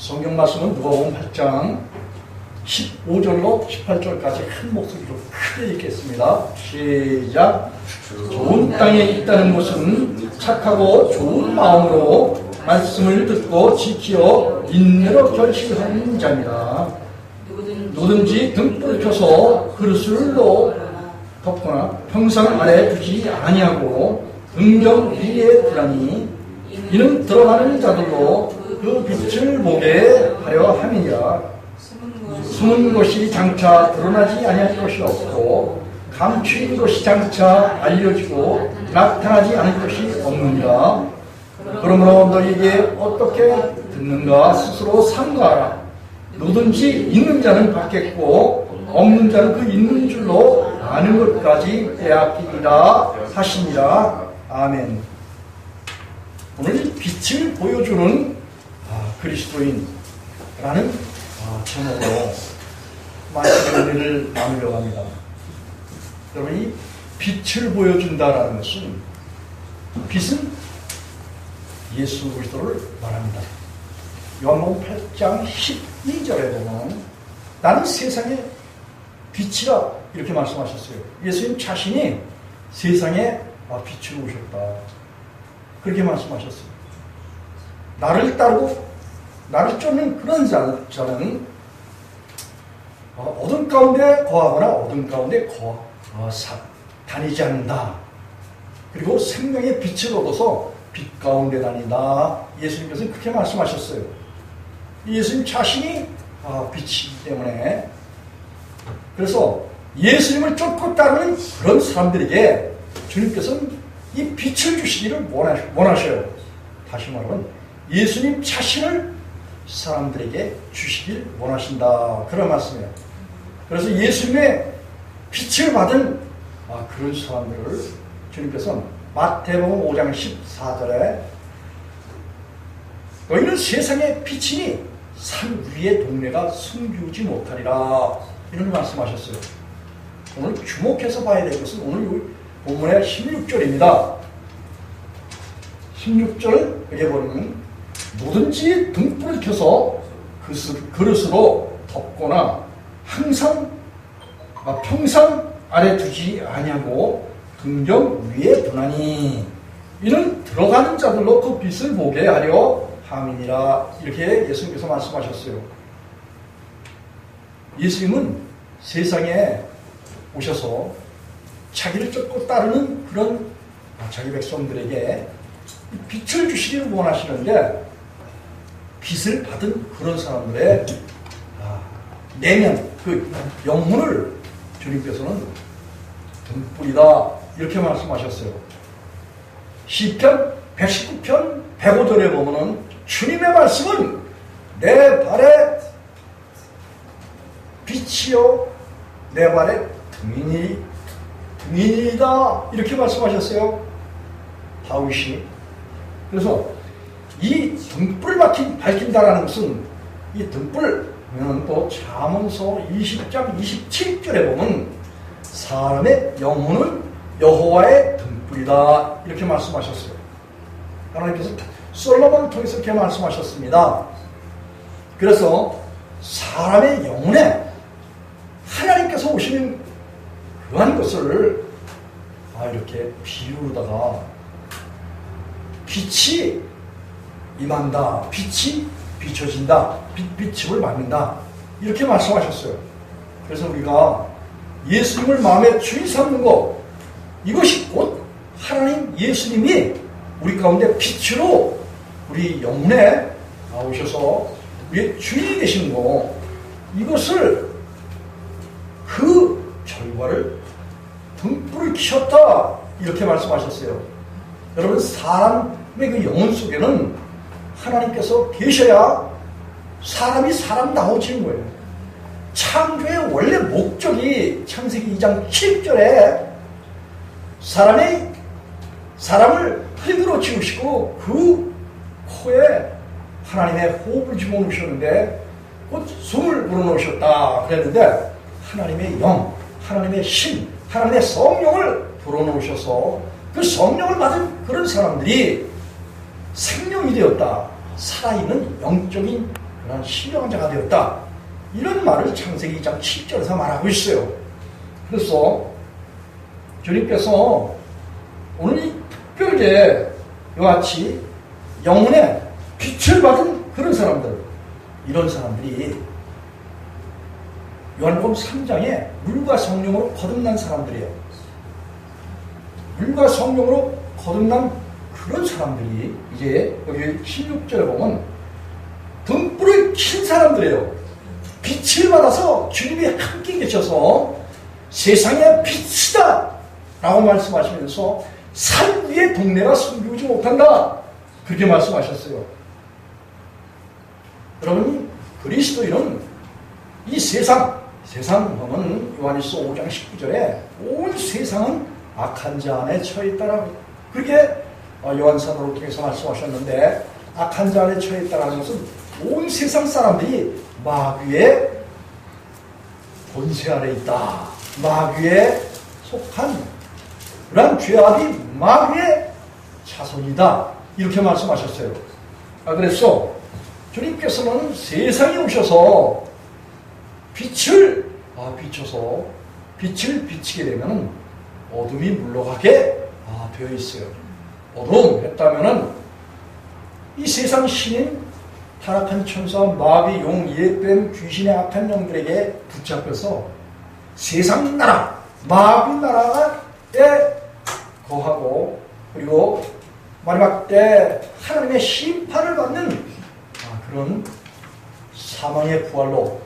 성경 말씀은 누가복음 8장 15절로 18절까지 큰 목소리로 크게 읽겠습니다. 시작. 좋은 땅에 있다는 것은 착하고 좋은 마음으로 말씀을 듣고 지키어 인내로 결실하는 자입니다. 누구든지 등불을 켜서 그릇을 덮거나 평상 아래 두지 아니하고 은경 위에 두라니 이는 들어가는 자들로 그 빛을 보게 하려 함이니라. 숨은 것이 장차 드러나지 아니할 것이 없고 감추인 것이 장차 알려지고 나타나지 않을 것이 없느니라. 그러므로 너희에게 어떻게 듣는가 스스로 삼가하라. 누구든지 있는 자는 받겠고 없는 자는 그 있는 줄로 아는 것까지 빼앗기리라 하시니라. 아멘. 오늘 빛을 보여주는 그리스도인이라는 제목으로 말씀의 은혜를 나누려고 합니다. 여러분, 이 빛을 보여준다라는 것은, 빛은 예수 그리스도를 말합니다. 요한복음 8장 12절에 보면 나는 세상의 빛이라 이렇게 말씀하셨어요. 예수님 자신이 세상에 빛으로 오셨다, 그렇게 말씀하셨어요. 나를 따르고 나를 쫓는 그런 자는 어둠 가운데 거하거나 어둠 가운데 다니지 않는다. 그리고 생명의 빛을 얻어서 빛 가운데 다닌다. 예수님께서는 그렇게 말씀하셨어요. 예수님 자신이 빛이기 때문에, 그래서 예수님을 쫓고 따르는 그런 사람들에게 주님께서는 이 빛을 주시기를 원하셔요. 다시 말하면 예수님 자신을 사람들에게 주시길 원하신다, 그런 말씀이에요. 그래서 예수님의 빛을 받은 그런 사람들을 주님께서는 마태복음 5장 14절에 너희는 세상의 빛이니 산 위의 동네가 숨기우지 못하리라, 이런 말씀하셨어요. 오늘 주목해서 봐야 될 것은 오늘 본문의 16절입니다. 16절 여기 보면 뭐든지 등불을 켜서 그릇으로 덮거나 평상 아래 두지 아니하고 등경 위에 두나니 이는 들어가는 자들로 그 빛을 보게 하려 함이니라. 이렇게 예수님께서 말씀하셨어요. 예수님은 세상에 오셔서 자기를 쫓고 따르는 그런 자기 백성들에게 빛을 주시기를 원하시는데, 빛을 받은 그런 사람들의 내면, 그 영혼을 주님께서는 등불이다, 이렇게 말씀하셨어요. 시편 119편 105절에 보면은 주님의 말씀은 내 발에 빛이요 내 발에 등이다, 이렇게 말씀하셨어요, 다윗이. 그래서 이 등불을 밝힌다라는 것은, 이 등불, 또 잠언서 20장 27절에 보면 사람의 영혼은 여호와의 등불이다, 이렇게 말씀하셨어요. 하나님께서 솔로몬을 통해서 이렇게 말씀하셨습니다. 그래서 사람의 영혼에 하나님께서 오시는 그러한 것을 이렇게 비유로다가 빛이 임한다, 빛이 비춰진다, 빛을 받는다, 이렇게 말씀하셨어요. 그래서 우리가 예수님을 마음에 주인 삼는 것, 이것이 곧 하나님 예수님이 우리 가운데 빛으로 우리 영혼에 나오셔서 우리의 주인이 되시는 거, 이것을 그 결과를 등불을 켜었다, 이렇게 말씀하셨어요. 여러분, 사람의 그 영혼 속에는 하나님께서 계셔야 사람이 사람다워지는 거예요. 창조의 원래 목적이 창세기 2장 7절에 사람을 흙으로 지으시고 그 코에 하나님의 호흡을 집어넣으셨는데 곧 숨을 불어넣으셨다 그랬는데, 하나님의 영, 하나님의 신, 하나님의 성령을 불어넣으셔서 그 성령을 받은 그런 사람들이 생명이 되었다, 살아있는 영적인 그런 신령한 자가 되었다. 이런 말을 창세기 2장 7절에서 말하고 있어요. 그래서 주님께서 오늘 이 특별하게 이와 같이 영혼의 빛을 받은 그런 사람들, 이런 사람들이 요한복음 3장에 물과 성령으로 거듭난 사람들이에요. 물과 성령으로 거듭난 그런 사람들이 이제 여기 16절에 보면 등불을 킨 사람들이에요. 빛을 받아서 주님이 함께 계셔서 세상의 빛이다 라고 말씀하시면서 산 위의 동네가 숨기지 못한다, 그렇게 말씀하셨어요. 여러분, 그리스도인은 이 세상은 요한일서 5장 19절에 온 세상은 악한 자 안에 처해 있다라고 그렇게 요한사도를 통해서 말씀하셨는데, 악한 자 안에 처해 있다라는 것은 온 세상 사람들이 마귀의 권세 아래 있다, 마귀에 속한 그런 죄악이 마귀의 자손이다, 이렇게 말씀하셨어요. 그래서 주님께서는 세상에 오셔서 빛을 비춰서 빛을 비치게 되면 어둠이 물러가게 되어 있어요. 어둠 했다면은 이 세상 신인 타락한 천사, 마귀, 용, 예뱀, 귀신의 악한 영들에게 붙잡혀서 세상 나라, 마귀 나라에 거하고, 그리고 마지막 때 하나님의 심판을 받는 그런 사망의 부활로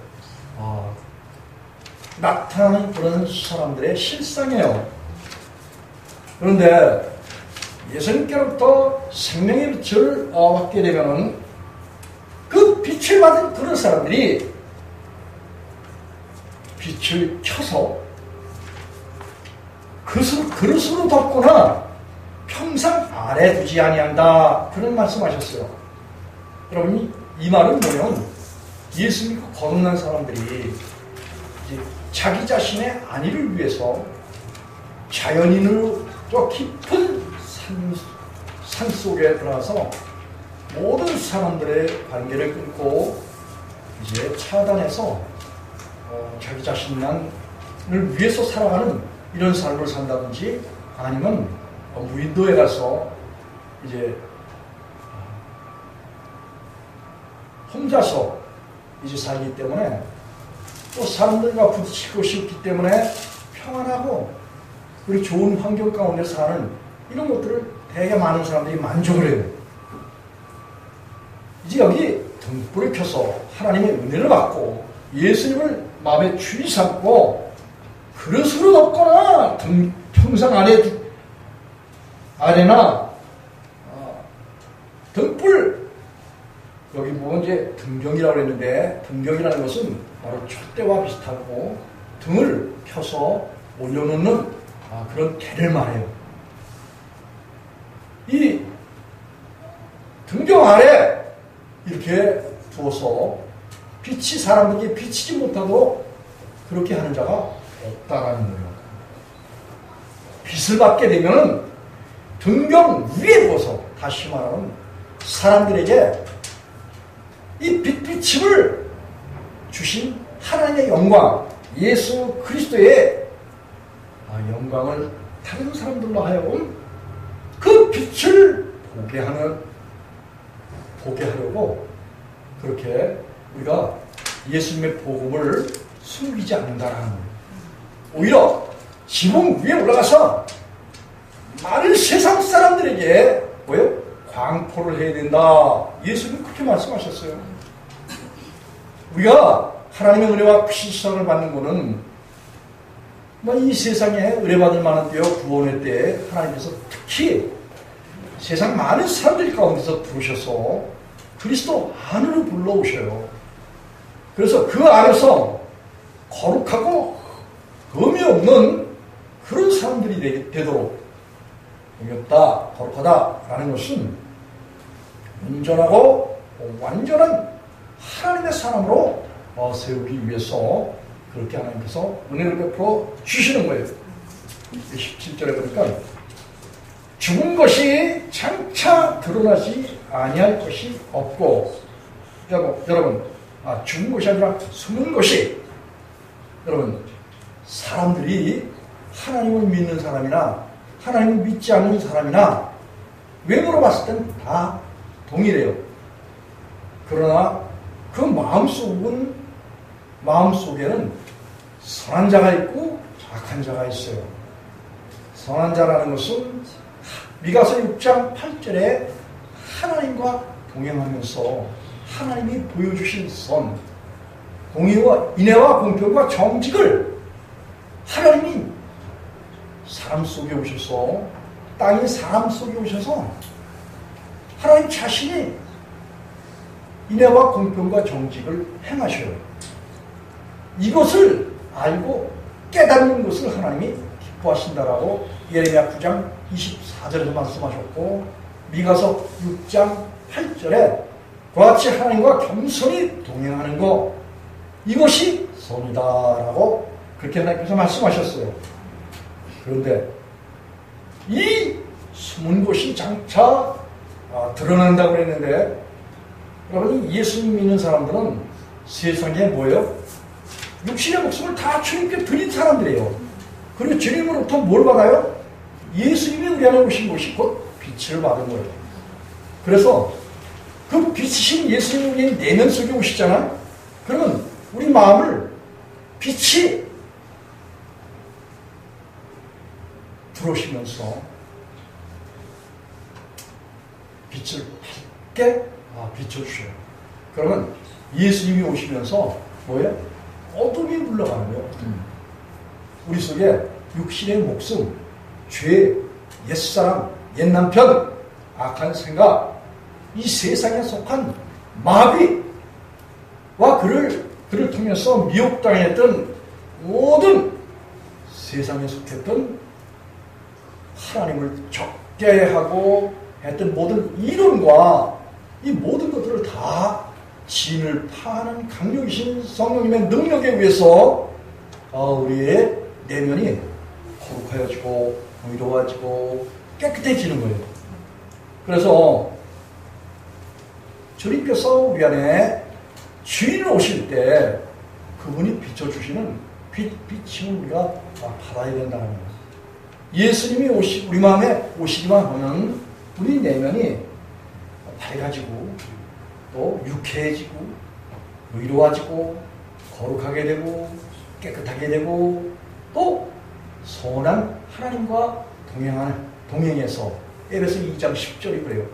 나타나는 그런 사람들의 실상이에요. 그런데 예수님께로부터 생명의 빛을 받게 되면은 그 빛을 받은 그런 사람들이 빛을 켜서 그릇으로 덮거나 평상 아래 두지 아니한다, 그런 말씀하셨어요. 여러분, 이 말은 뭐냐면 예수 믿고 거듭난 사람들이 이제 자기 자신의 안위를 위해서 자연인으로 저 깊은 산 속에 들어가서 모든 사람들의 관계를 끊고 이제 차단해서 자기 자신을 위해서 살아가는 이런 삶을 산다든지, 아니면 무인도에 가서 이제 혼자서 이제 살기 때문에, 또 사람들과 부딪힐 것이 없기 때문에 평안하고 그리고 좋은 환경 가운데 사는 이런 것들을 되게 많은 사람들이 만족을 해요. 이제 여기 등불을 켜서 하나님의 은혜를 받고 예수님을 마음에 주의 삼고 그릇으로 덮거나 평상 아래나 등불, 여기 보면 이제 등경이라고 했는데, 등경이라는 것은 바로 촛대와 비슷하고 등을 켜서 올려놓는 그런 대를 말해요. 이 등경 아래 이렇게 두어서 빛이 사람들에게 비치지 못하도록 그렇게 하는 자가 없다라는 거예요. 빛을 받게 되면은 등경 위에 두어서, 다시 말하면 사람들에게 이 빛비침을 주신 하나님의 영광, 예수 그리스도의 영광을 다른 사람들로 하여금 그 빛을 보게 하려고 그렇게 우리가 예수님의 복음을 숨기지 않는다라는 거예요. 오히려 지붕 위에 올라가서 많은 세상 사람들에게 뭐예요? 광포를 해야 된다. 예수님 그렇게 말씀하셨어요. 우리가 하나님의 은혜와 피시상을 받는 것은 이 세상에 은혜받을 만한 때요, 구원의 때에 하나님께서 특히 세상 많은 사람들 가운데서 부르셔서 그리스도 안으로 불러오셔요. 그래서 그 안에서 거룩하고 흠이 없는 그런 사람들이 되도록, 흠이 없다, 거룩하다라는 것은 온전하고 완전한 하나님의 사람으로 세우기 위해서 그렇게 하나님께서 은혜를 베풀어 주시는 거예요. 17절에 보니까 죽은 것이 장차 드러나지 아니할 것이 없고, 여러분 죽은 것이 아니라 숨은 것이. 여러분, 사람들이 하나님을 믿는 사람이나 하나님을 믿지 않는 사람이나 외모로 봤을 때는 다 동일해요. 그러나 그 마음속에는 선한 자가 있고 악한 자가 있어요. 선한 자라는 것은 미가서 6장 8절에 하나님과 동행하면서 하나님이 보여주신 선, 인애와 공평과 정직을 하나님이 사람 속에 오셔서, 땅이 사람 속에 오셔서 하나님 자신이 인애와 공평과 정직을 행하셔요. 이것을 알고 깨닫는 것을 하나님이 기뻐하신다라고 예레미야 9장 24절에서 말씀하셨고, 미가서 6장 8절에 그와 같이 하나님과 겸손히 동행하는 것, 이것이 선이다라고 그렇게 하나님께서 말씀하셨어요. 그런데 이 숨은 것이 장차 드러난다고 그랬는데, 여러분, 예수님 믿는 사람들은 세상에 뭐예요? 육신의 목숨을 다 주님께 드린 사람들이에요. 그리고 주님으로부터 뭘 받아요? 예수님이 우리 안에 오신 것이 곧 빛을 받은 거예요. 그래서 그 빛이신 예수님이 우리 내면 속에 오시잖아요. 그러면 우리 마음을 빛이 들어오시면서 빛을 밝게 비춰주셔요. 그러면 예수님이 오시면서 뭐예요? 어둠이 물러가는 거예요. 우리 속에 육신의 목숨, 죄, 옛사람, 옛남편, 악한 생각, 이 세상에 속한 마귀와 그를 통해서 미혹당했던 모든 세상에 속했던 하나님을 적게 하고 했던 모든 이론과 이 모든 것들을 다 진을 파하는 강력이신 성령님의 능력에 의해서 우리의 내면이 거룩하여지고 의로워지고 깨끗해지는 거예요. 그래서 주님께서 우리 안에 주인을 오실 때 그분이 비춰주시는 빛을 우리가 받아야 된다는 거예요. 예수님이 우리 마음에 오시기만 하면 우리 내면이 밝아지고 또 유쾌해지고 의로워지고 거룩하게 되고 깨끗하게 되고 또 선한 하나님과 동행해서 에베소 2장 10절이 그래요.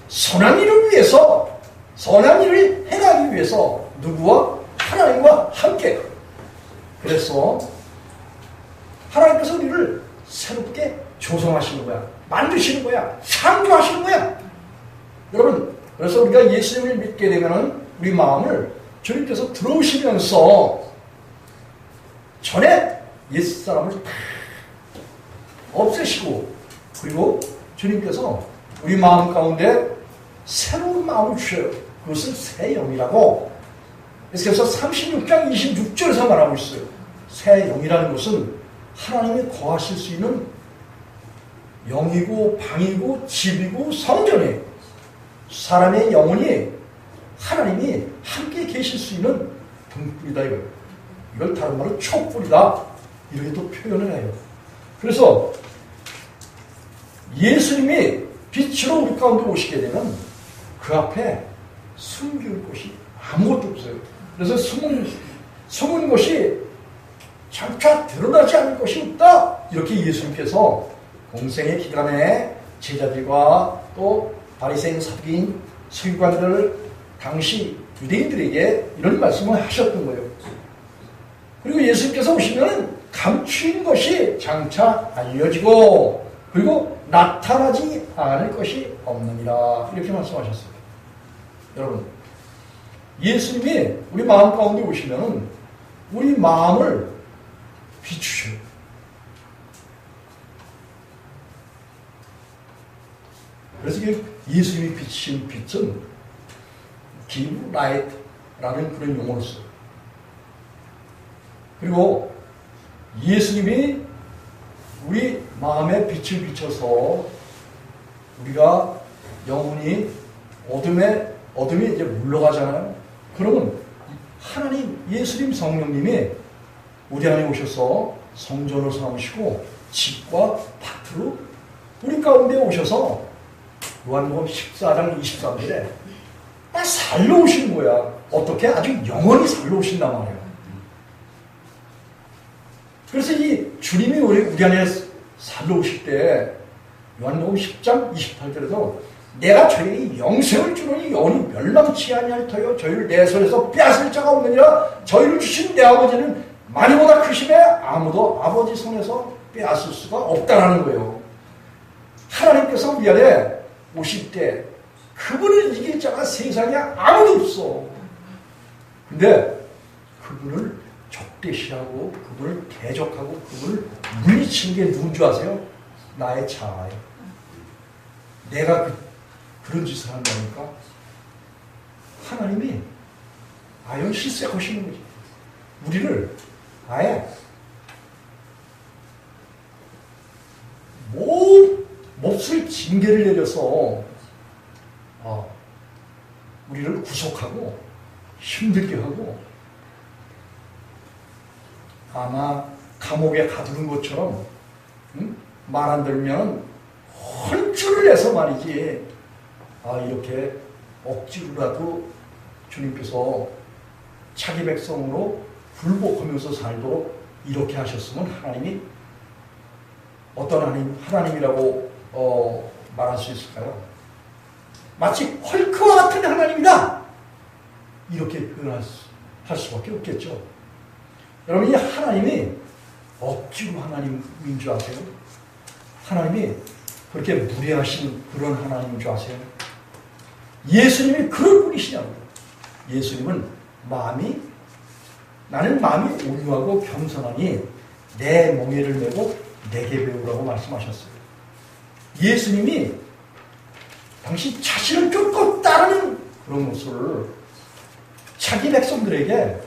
선한 일을 위해서, 선한 일을 행하기 위해서 누구와? 하나님과 함께. 그래서 하나님께서 우리를 새롭게 조성하시는 거야. 만드시는 거야. 창조하시는 거야. 여러분, 그래서 우리가 예수님을 믿게 되면 우리 마음을 주님께서 들어오시면서 전에 옛사람을 다 없애시고, 그리고 주님께서 우리 마음 가운데 새로운 마음을 주셔요. 그것을 새 영이라고 그래서 36장 26절에서 말하고 있어요. 새 영이라는 것은 하나님이 거하실 수 있는 영이고 방이고 집이고 성전이에요. 사람의 영혼이 하나님이 함께 계실 수 있는 등불이다 이거예요. 이걸 다른 말로 촛불이다 이렇게 또 표현을 해요. 그래서 예수님이 빛으로 우리 가운데 오시게 되면 그 앞에 숨길 곳이 아무것도 없어요. 그래서 숨은 것이 장차 드러나지 않을 것이 없다. 이렇게 예수님께서 공생의 기간에 제자들과 또 바리새인 서기인 서기관들 당시 유대인들에게 이런 말씀을 하셨던 거예요. 그리고 예수님께서 오시면 감추인 것이 장차 알려지고 그리고 나타나지 않을 것이 없느니라 이렇게 말씀하셨습니다. 여러분, 예수님이 우리 마음 가운데 오시면 우리 마음을 비추셔요. 그래서 예수님이 비추신 빛은 give light라는 그런 용어를 써요. 그리고 예수님이 우리 마음에 빛을 비춰서 우리가 영혼이 어둠이 이제 물러가잖아요. 그러면 하나님 예수님 성령님이 우리 안에 오셔서 성전을 삼으시고 집과 밭으로 우리 가운데 오셔서 요한복음 14장 23절에 살러 오신 거야. 어떻게? 아주 영원히 살러 오신단 말이에요. 그래서 이 주님이 우리 안에 살러 오실 때 요한복음 10장 28절에서 내가 저희의 영생을 주노니 영원히 멸망치 아니할 터요 저희를 내 손에서 빼앗을 자가 없느니라. 저희를 주신 내 아버지는 많이보다 크심에 아무도 아버지 손에서 빼앗을 수가 없다라는 거예요. 하나님께서 우리 안에 오실 때 그분을 이길 자가 세상에 아무도 없어. 근데 그분을 적대시하고 그분을 대적하고 그분을 물리치는 게 누군 줄 아세요? 나의 자아예요. 내가 그런 짓을 한다니까 하나님이 아연 실색하시는 거지. 우리를 아예 몹쓸 징계를 내려서 우리를 구속하고 힘들게 하고 아마 감옥에 가두는 것처럼 말 안 들으면 혼쭐을 내서 말이지 이렇게 억지로라도 주님께서 자기 백성으로 굴복하면서 살도록 이렇게 하셨으면 하나님이 어떤 하나님이라고 말할 수 있을까요? 마치 헐크와 같은 하나님이다 이렇게 표현할 수밖에 없겠죠. 여러분 이 하나님이 억지로 하나님인 줄 아세요? 하나님이 그렇게 무례하신 그런 하나님인 줄 아세요? 예수님이 그런 분이시냐고요. 예수님은 나는 마음이 온유하고 겸손하니 내 멍에를 메고 내게 배우라고 말씀하셨어요. 예수님이 당신 자신을 쫓고 따르는 그런 모습을 자기 백성들에게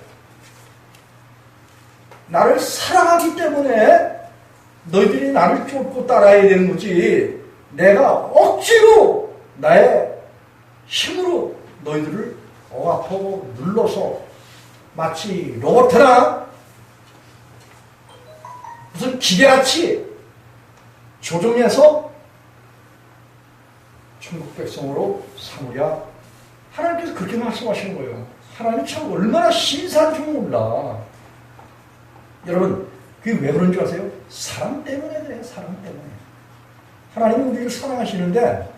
나를 사랑하기 때문에 너희들이 나를 쫓고 따라야 되는 거지 내가 억지로 나의 힘으로 너희들을 억압하고 눌러서 마치 로봇이나 무슨 기계같이 조종해서 천국 백성으로 삼으랴. 하나님께서 그렇게 말씀하시는 거예요. 하나님 참 얼마나 신사한 줄 몰라. 여러분 그게 왜 그런 줄 아세요? 사랑 때문에 그래요. 사랑 때문에. 하나님이 우리를 사랑하시는데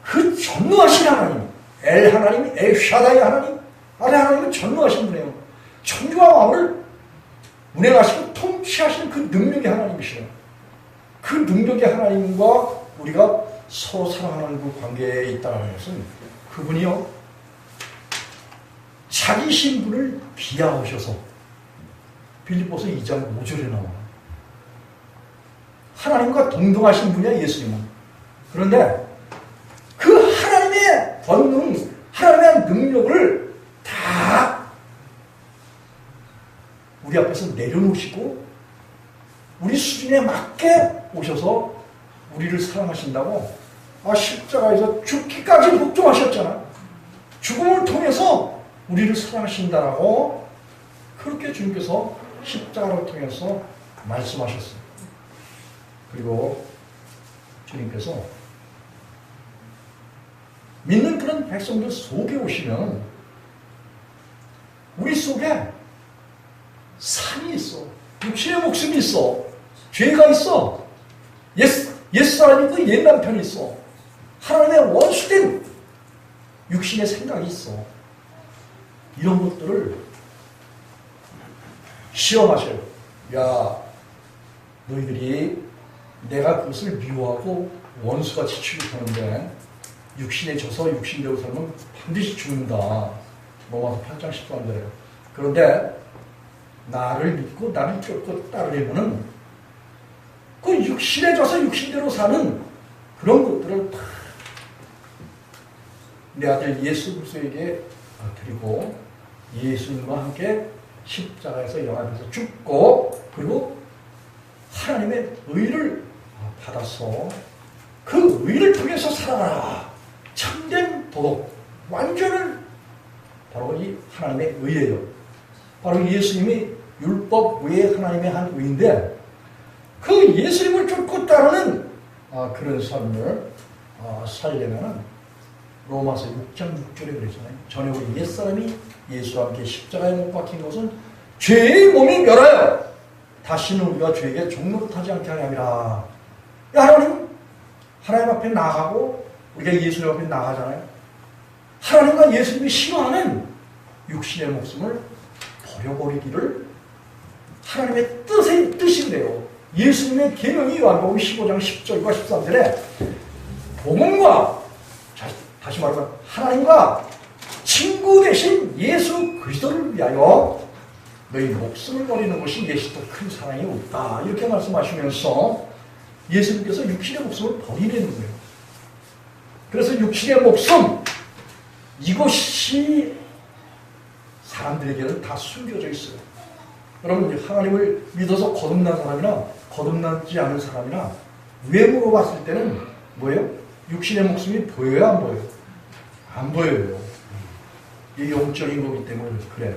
그 전능하신 하나님 엘 하나님, 엘 샤다이 하나님 하나님은 전능하신 분이에요. 천주와 만물을 운행하시고 통치하시는 그 능력의 하나님이시에요. 그 능력의 하나님과 우리가 서로 사랑하는 그 관계에 있다는 것은 그분이요 자기 신분을 비하하셔서 빌립보서 2장 5절에 나와요. 하나님과 동등하신 분이야 예수님은. 그런데 그 하나님의 권능, 하나님의 능력을 다 우리 앞에서 내려놓으시고 우리 수준에 맞게 오셔서 우리를 사랑하신다고 십자가에서 죽기까지 복종하셨잖아. 죽음을 통해서 우리를 사랑하신다라고 그렇게 주님께서 십자가를 통해서 말씀하셨어요. 그리고 주님께서 믿는 그런 백성들 속에 오시면 우리 속에 산이 있어. 육신의 목숨이 있어. 죄가 있어. 옛사람이 그 옛남편이 있어. 하나님의 원수된 육신의 생각이 있어. 이런 것들을 시험하셔요. 야, 너희들이 내가 그것을 미워하고 원수같이 취급하는데 육신에 져서 육신대로 살면 반드시 죽는다. 로마서 8장 13절에요. 그런데 나를 믿고 나를 쫓고 따르려면은 그 육신에 져서 육신대로 사는 그런 것들을 다 내 아들 예수 그리스도에게 드리고 예수님과 함께 십자가에서 영화에서 죽고 그리고 하나님의 의를 받아서 그 의를 통해서 살아가라. 참된 도덕, 완전을 바로 이 하나님의 의예요. 바로 예수님이 율법 외에 하나님의 한 의인데 그 예수님을 쫓고 따르는 그런 삶을 살려면은 로마서 6장 6절에 그러잖아요. 전에 우리 옛사람이 예수와 함께 십자가에 못 박힌 것은 죄의 몸이 멸하여 다시는 우리가 죄에게 종노릇하지 않게 하려 함이라. 하나님 앞에 나가고 우리가 예수님 앞에 나가잖아요. 하나님과 예수님이 싫어하는 육신의 목숨을 버려버리기를 하나님의 뜻인데요. 예수님의 계명이 요한복음 15장 10절과 13절에 복음과 다시 말하면 하나님과 친구 되신 예수 그리스도를 위하여 너희 목숨을 버리는 것이 내시 더 큰 사랑이 없다. 이렇게 말씀하시면서 예수님께서 육신의 목숨을 버리려는 거예요. 그래서 육신의 목숨 이것이 사람들에게는 다 숨겨져 있어요. 여러분 하나님을 믿어서 거듭난 사람이나 거듭나지 않은 사람이나 외모로 봤을 때는 뭐예요? 육신의 목숨이 보여요? 안 보여요? 안 보여요. 이게 영적인 거기 때문에 그래요.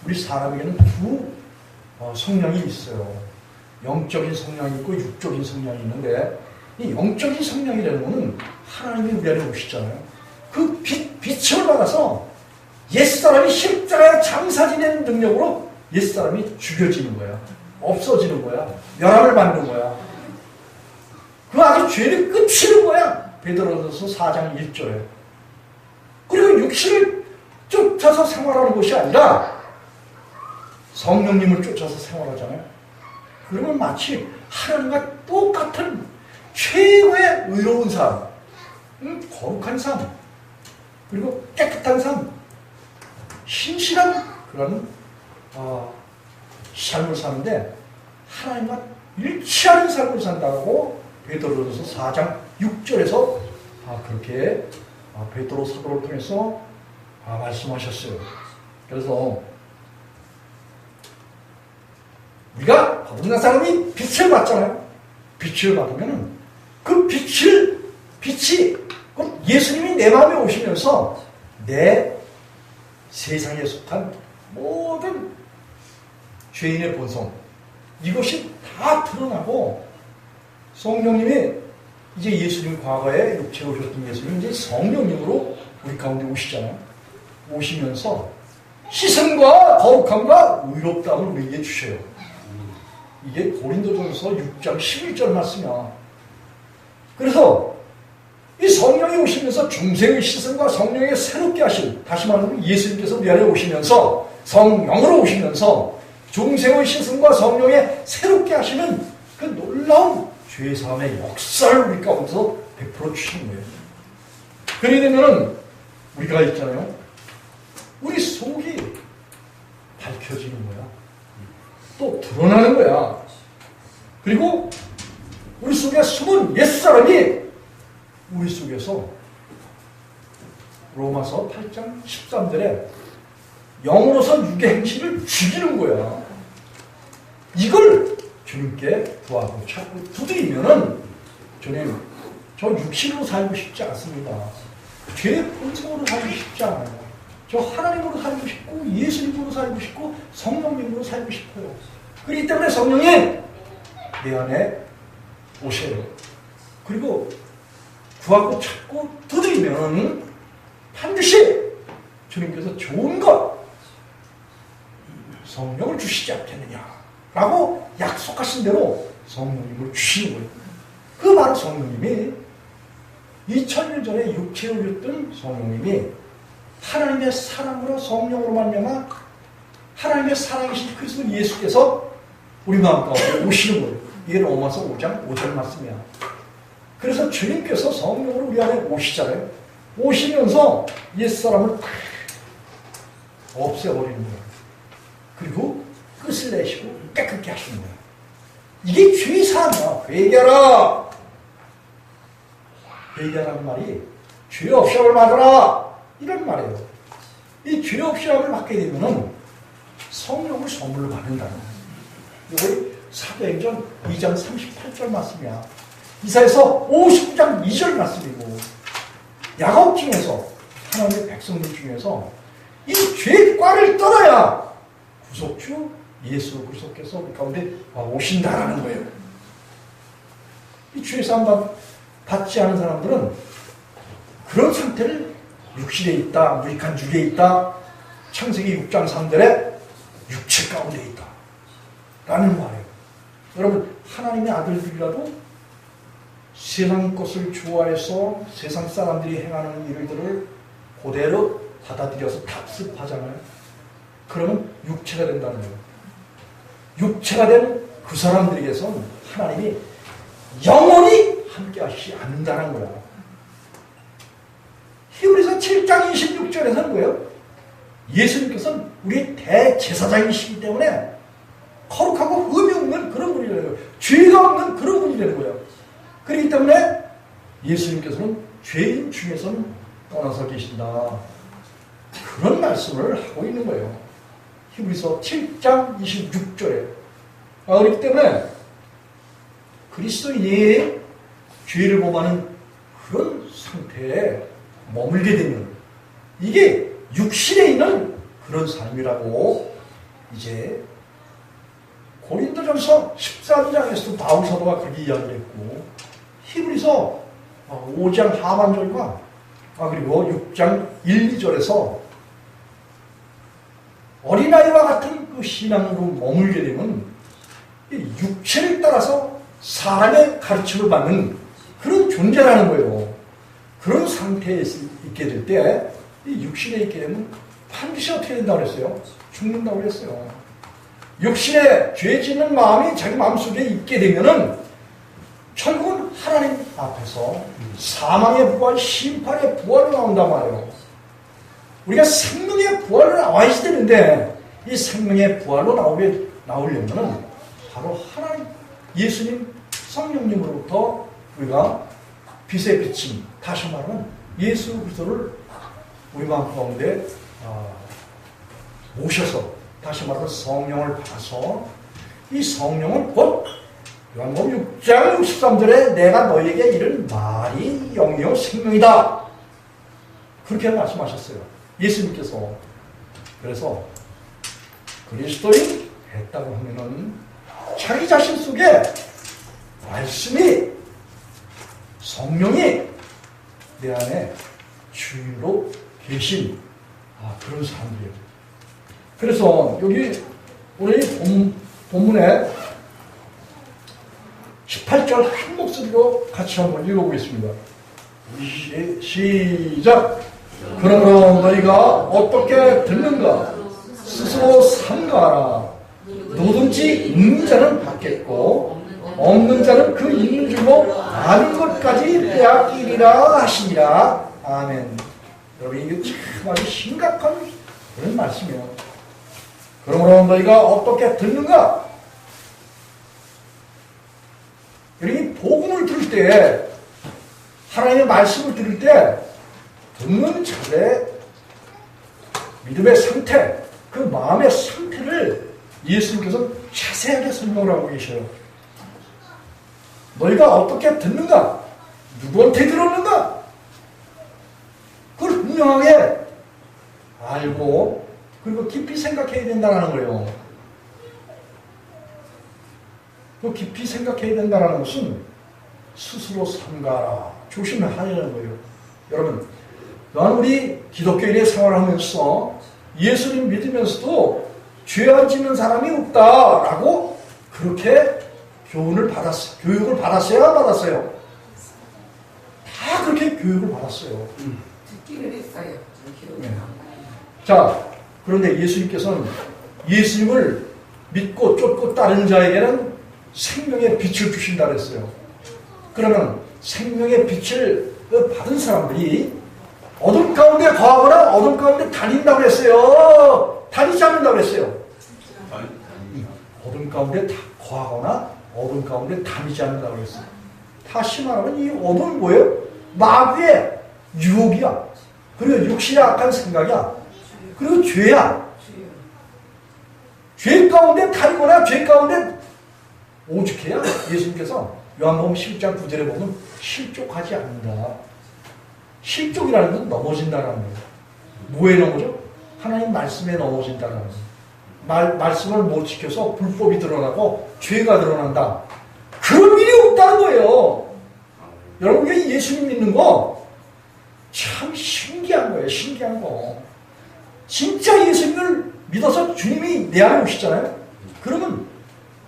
우리 사람에게는 두 성향이 있어요. 영적인 성향이 있고 육적인 성향이 있는데 이 영적인 성향이라는 것은 하나님이 우리 안에 오시잖아요. 그 빛을 받아서 옛사람이 십자가에 장사 지내는 능력으로 옛사람이 죽여지는 거야. 없어지는 거야. 멸함을 받는 거야. 그 아주 죄를 끝이는 거야. 베드로전서 4장 1절에. 그리고 육신을 쫓아서 생활하는 것이 아니라 성령님을 쫓아서 생활하잖아요. 그러면 마치 하나님과 똑같은 최고의 의로운 삶, 거룩한 삶, 그리고 깨끗한 삶, 신실한 그런 삶을 사는데 하나님과 일치하는 삶을 산다고 베드로전서 4장 6절에서 그렇게 베드로 사도를 통해서 말씀하셨어요. 그래서 우리가 거듭난 사람이 빛을 받잖아요. 빛을 받으면 그 빛이 곧 예수님이 내 마음에 오시면서 내 세상에 속한 모든 죄인의 본성 이것이 다 드러나고 성령님이 이제 예수님 과거에 육체로 오셨던 예수님이 이제 성령님으로 우리 가운데 오시잖아요. 오시면서 희생과 거룩함과 의롭다움을 우리에게 주셔요. 이게 고린도전서 6장 11절 말씀이야. 그래서 이 성령이 오시면서 중생의 시선과 성령의 새롭게 하신, 다시 말하면 예수님께서 우리 안에 오시면서 성령으로 오시면서 중생의 시선과 성령의 새롭게 하시는 그 놀라운 죄사함의 역사를 우리 가운데서 베풀어 주시는 거예요. 그러게 되면은 우리가 있잖아요. 우리 속이 밝혀지는 거야. 또 드러나는 거야. 그리고 우리 속에 숨은 옛사람이 우리 속에서 로마서 8장 13절에 영으로서 육의 행실을 죽이는 거야. 이걸 주님께 구하고 찾고 두드리면은 주님, 저 육신으로 살고 싶지 않습니다. 죄의 본성으로 살고 싶지 않아요. 저 하나님으로 살고 싶고 예수님으로 살고 싶고 성령님으로 살고 싶어요. 그렇기 때문에 성령님 내 안에 오셔요. 그리고 구하고 찾고 두드리면 반드시 주님께서 좋은 것 성령을 주시지 않겠느냐라고 약속하신 대로 성령님을 주시는 거예요. 그 바로 성령님이 2000년 전에 육체에 오셨던 성령님이 하나님의 사랑으로 성령으로 말미암아 하나님의 사랑이신 그리스도 예수께서 우리 마음 가운데 오시는 거예요. 이게 로마서 5장 5절 말씀이야. 그래서 주님께서 성령으로 우리 안에 오시잖아요. 오시면서 옛사람을 없애버리는 거예요. 그리고 끝을 내시고 깨끗게 하시는 거예요. 이게 죄의 사함이야. 회개하라. 회개하라는 말이 죄 없이 함을 받으라 이런 말이에요. 이 죄 없이 함을 받게 되면은 성령을 선물로 받는다는 거예요. 이거 사도행전 2장 38절 말씀이야. 이사야서 59장 2절 말씀이고 야곱 중에서 하나님의 백성들 중에서 이 죄과를 떠나야 구속주 예수 그리스도께서 우리 가운데 오신다라는 거예요. 이 죄사함 받지 않은 사람들은 그런 상태를 육신에 있다, 무익한 육에 있다, 창세기 6장 3절에 육체 가운데 있다 라는 말이에요. 여러분, 하나님의 아들들이라도 세상 것을 좋아해서 세상 사람들이 행하는 일들을 그대로 받아들여서 답습하잖아요. 그러면 육체가 된다는 거예요. 육체가 된 그 사람들에게선 하나님이 영원히 함께 하시지 않는다는 거야. 히브리서 7장 26절에서 하는 거예요. 예수님께서는 우리의 대제사장이시기 때문에 거룩하고 흠이 없는 그런 분이 되는 거예요. 죄가 없는 그런 분이 되는 거예요. 그렇기 때문에 예수님께서는 죄인 중에서는 떠나서 계신다. 그런 말씀을 하고 있는 거예요. 히브리서 7장 26절에. 그렇기 때문에 그리스도인이 죄를 범하는 그런 상태에 머물게 되면 이게 육신에 있는 그런 삶이라고 이제 고린도전서 13장에서도 바울 사도가 그렇게 이야기를 했고, 히브리서 5장 하반절과 그리고 6장 1, 2절에서 어린아이와 같은 그 신앙으로 머물게 되면 육체를 따라서 사람의 가르침을 받는 그런 존재라는 거예요. 그런 상태에 있게 될 때 이 육신에 있게 되면 반드시 어떻게 된다고 그랬어요? 죽는다고 그랬어요. 육신에 죄 짓는 마음이 자기 마음속에 있게 되면은 결국은 하나님 앞에서 사망의 부활, 심판의 부활로 나온단 말이에요. 우리가 생명의 부활로 나와야 되는데 이 생명의 부활로 나오려면은 바로 하나님, 예수님, 성령님으로부터 우리가 빛의 비침, 다시 말하면 예수 그리스도를 우리 마음 가운데 모셔서, 다시 말하면 성령을 받아서 이 성령은 곧 요한복음 6장 63절에 내가 너희에게 이른 말이 영이요 생명이다. 그렇게 말씀하셨어요. 예수님께서. 그래서 그리스도인 했다고 하면은 자기 자신 속에 말씀이, 성령이 내 안에 주인으로 계신 그런 사람들이에요. 그래서 여기 오늘 본문에 18절 한 목소리로 같이 한번 읽어보겠습니다. 시작! 그러므로 너희가 어떻게 듣는가? 스스로 삼가라. 누구든지 있는 자는 받겠고 없는 자는 그 있는 줄로 아는 것까지 빼앗기리라 하시니라. 아멘. 여러분, 이게 참 아주 심각한 그런 말씀이에요. 그러므로 너희가 어떻게 듣는가? 여러분이 복음을 들을 때, 하나님의 말씀을 들을 때 듣는 자의 믿음의 상태, 그 마음의 상태를 예수님께서 자세하게 설명을 하고 계셔요. 너희가 어떻게 듣는가? 누구한테 들었는가? 그걸 분명하게 알고 그리고 깊이 생각해야 된다는 거예요. 그 깊이 생각해야 된다는 것은 스스로 삼가라. 조심하려는 거예요. 여러분, 또한 우리 기독교인의 생활하면서 예수님 믿으면서도 죄 안 짓는 사람이 없다라고 그렇게 교육을 받았어요? 안 받았어요? 다 그렇게 교육을 받았어요. 듣기를 했어요. 네. 자, 그런데 예수님께서는 예수님을 믿고 쫓고 따르는 자에게는 생명의 빛을 주신다 그랬어요. 그러면 생명의 빛을 받은 사람들이 어둠 가운데 거하거나 어둠 가운데 다닌다고 그랬어요? 다니지 않는다고 그랬어요? 어둠 가운데 거하거나 어둠 가운데 다니지 않는다고 그랬어요. 다시 말하면 이 어둠은 뭐예요? 마귀의 유혹이야. 그리고 육신의 악한 생각이야. 그리고 죄야. 죄 가운데 다니거나 죄 가운데 오죽해야 예수님께서 요한복음 10장 9절에 보면 실족하지 않는다. 실족이라는 건 넘어진다라는 거예요. 뭐에 넘어져? 하나님 말씀에 넘어진다는 거예요. 말씀을 못 지켜서 불법이 드러나고 죄가 드러난다. 그런 일이 없다는 거예요. 여러분, 예수님 믿는 거 참 신기한 거예요. 신기한 거. 진짜 예수님을 믿어서 주님이 내 안에 오시잖아요. 그러면